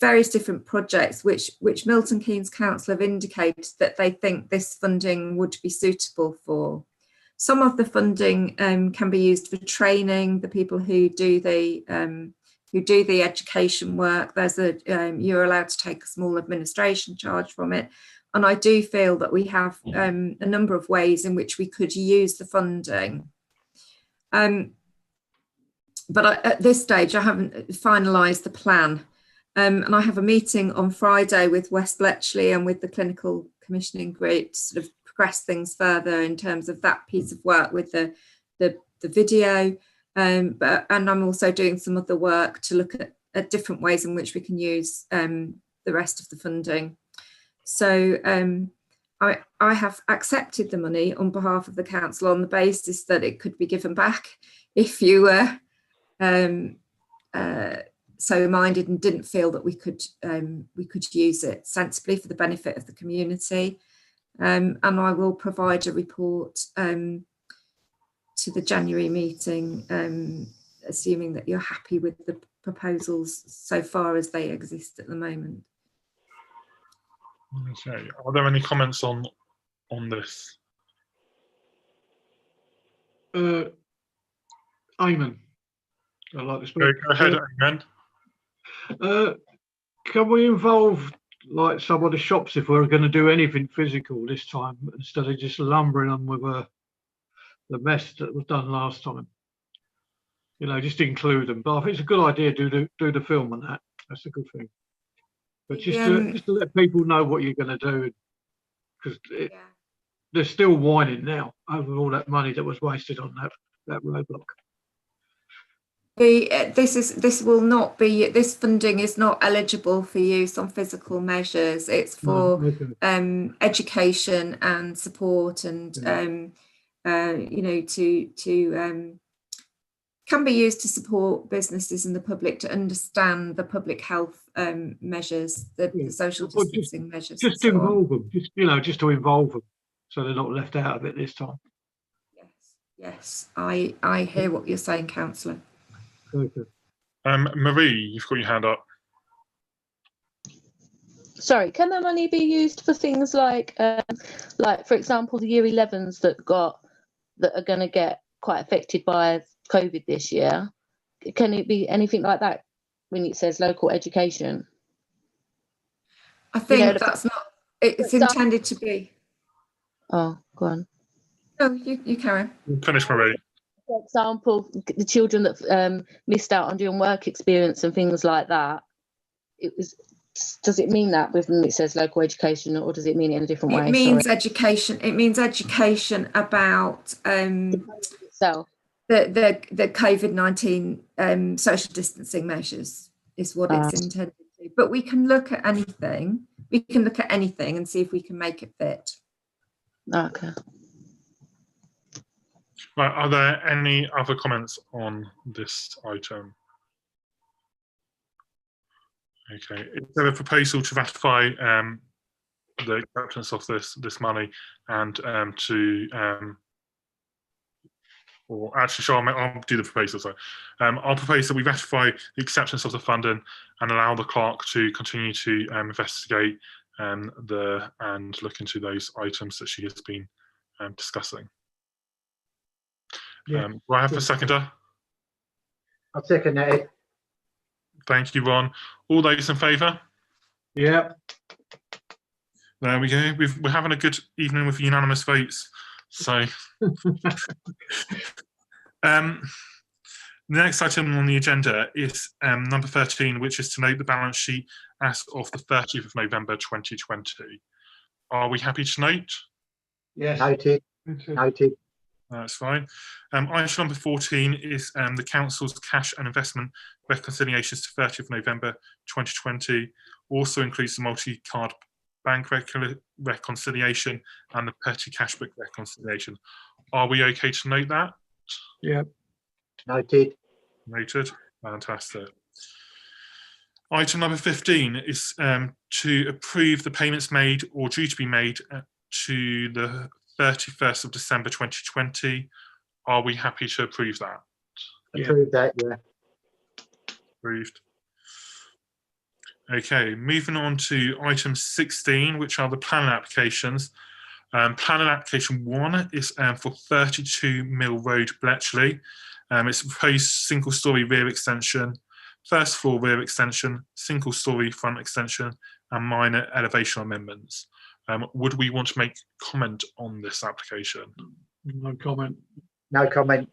Various different projects which Milton Keynes Council have indicated that they think this funding would be suitable for. Some of the funding can be used for training the people who do the education work. There's you're allowed to take a small administration charge from it. And I do feel that we have a number of ways in which we could use the funding. But at this stage, I haven't finalised the plan. And I have a meeting on Friday with West Bletchley and with the clinical commissioning group to sort of progress things further in terms of that piece of work with the video. And I'm also doing some other work to look at different ways in which we can use the rest of the funding. So I have accepted the money on behalf of the council on the basis that it could be given back if you were so minded and didn't feel that we could use it sensibly for the benefit of the community. And I will provide a report to the January meeting, assuming that you're happy with proposals so far as they exist at the moment. Okay. Are there any comments on this? Eamon, I'd like to speak. Go ahead, Eamon. Can we involve like some of the shops if we're going to do anything physical this time instead of just lumbering them with the mess that was done last time? You know, just include them. But I think it's a good idea to do the film on that. That's a good thing. But just to let people know what you're going to do, because they're still whining now over all that money that was wasted on that roadblock. This will not be, this funding is not eligible for use on physical measures. It's for education and support, and you know, can be used to support businesses and the public to understand the public health measures, the social distancing measures. Just to involve them, just to involve them, so they're not left out of it this time. Yes, I hear what you're saying, Councillor. Okay. Marie, you've got your hand up. Sorry, can the money be used for things like for example, the year 11s that are going to get quite affected by COVID this year? Can it be anything like that when it says local education? I think that's not. It's intended to be. Oh, go on. No, you carry on. Finish, Marie. For example, the children that missed out on doing work experience and things like that. Does it mean that when it says local education, or does it mean it in a different way? It means education. It means education about itself. The COVID-19 social distancing measures is what it's intended to. But we can look at anything. We can look at anything and see if we can make it fit. Okay. Right, are there any other comments on this item? Okay, is there a proposal to ratify the acceptance of this money and or actually, sure, I'll do the proposal. Sorry, I'll propose that we ratify the acceptance of the funding and allow the clerk to continue to investigate and look into those items that she has been discussing. Yeah. Do I have a seconder? I'll second that. Thank you, Ron. All those in favour? Yeah. There we go. We're having a good evening with unanimous votes. So, the next item on the agenda is number 13, which is to note the balance sheet as of the 30th of November 2020. Are we happy to note? Yes. Noted. Noted. That's fine. Item number 14 is the Council's cash and investment reconciliations to 30th of November 2020. Also includes the multi-card bank reconciliation and the petty cash book reconciliation. Are we okay to note that? Yeah. Noted. Noted. Fantastic. Item number 15 is to approve the payments made or due to be made to the 31st of December 2020. Are we happy to approve that? Approve that, yeah. Approved. Okay, moving on to item 16, which are the planning applications. Planning application 1 is for 32 Mill Road, Bletchley. It's a proposed single-storey rear extension, first floor rear extension, single-storey front extension, and minor elevation amendments. Would we want to make comment on this application? No comment. No comment.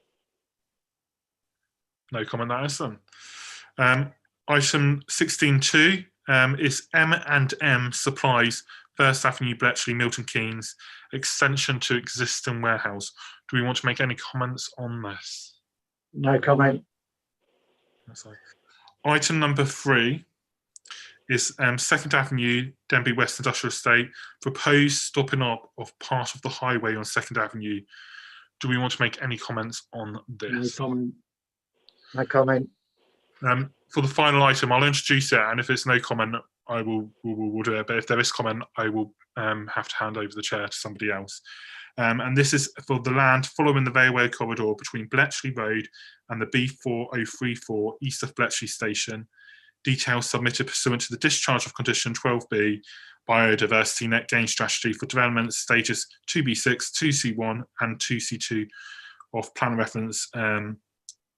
No comment, that is then. Item 16.2 is M&M Supplies, First Avenue, Bletchley, Milton Keynes, extension to existing warehouse. Do we want to make any comments on this? No comment. Item number 3 is 2nd Avenue, Denby West Industrial Estate, proposed stopping up of part of the highway on 2nd Avenue. Do we want to make any comments on this? No comment. No comment. For the final item, I'll introduce it, and if there's no comment, we'll do it. But if there is comment, I will have to hand over the chair to somebody else. And this is for the land following the railway corridor between Bletchley Road and the B4034 east of Bletchley Station. Details submitted pursuant to the discharge of condition 12B biodiversity net gain strategy for development stages 2B6, 2C1 and 2C2 of plan reference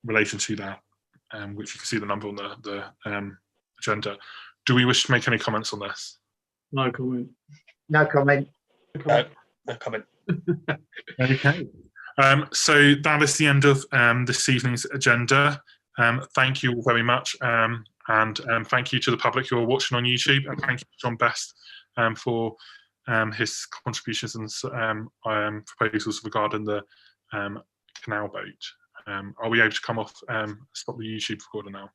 relation to that, which you can see the number on the agenda. Do we wish to make any comments on this? No comment. No comment. No comment. Okay. So that is the end of this evening's agenda. Thank you all very much. And thank you to the public who are watching on YouTube. And thank you to John Best for his contributions and proposals regarding the canal boat. Are we able to come off, stop the YouTube recorder now?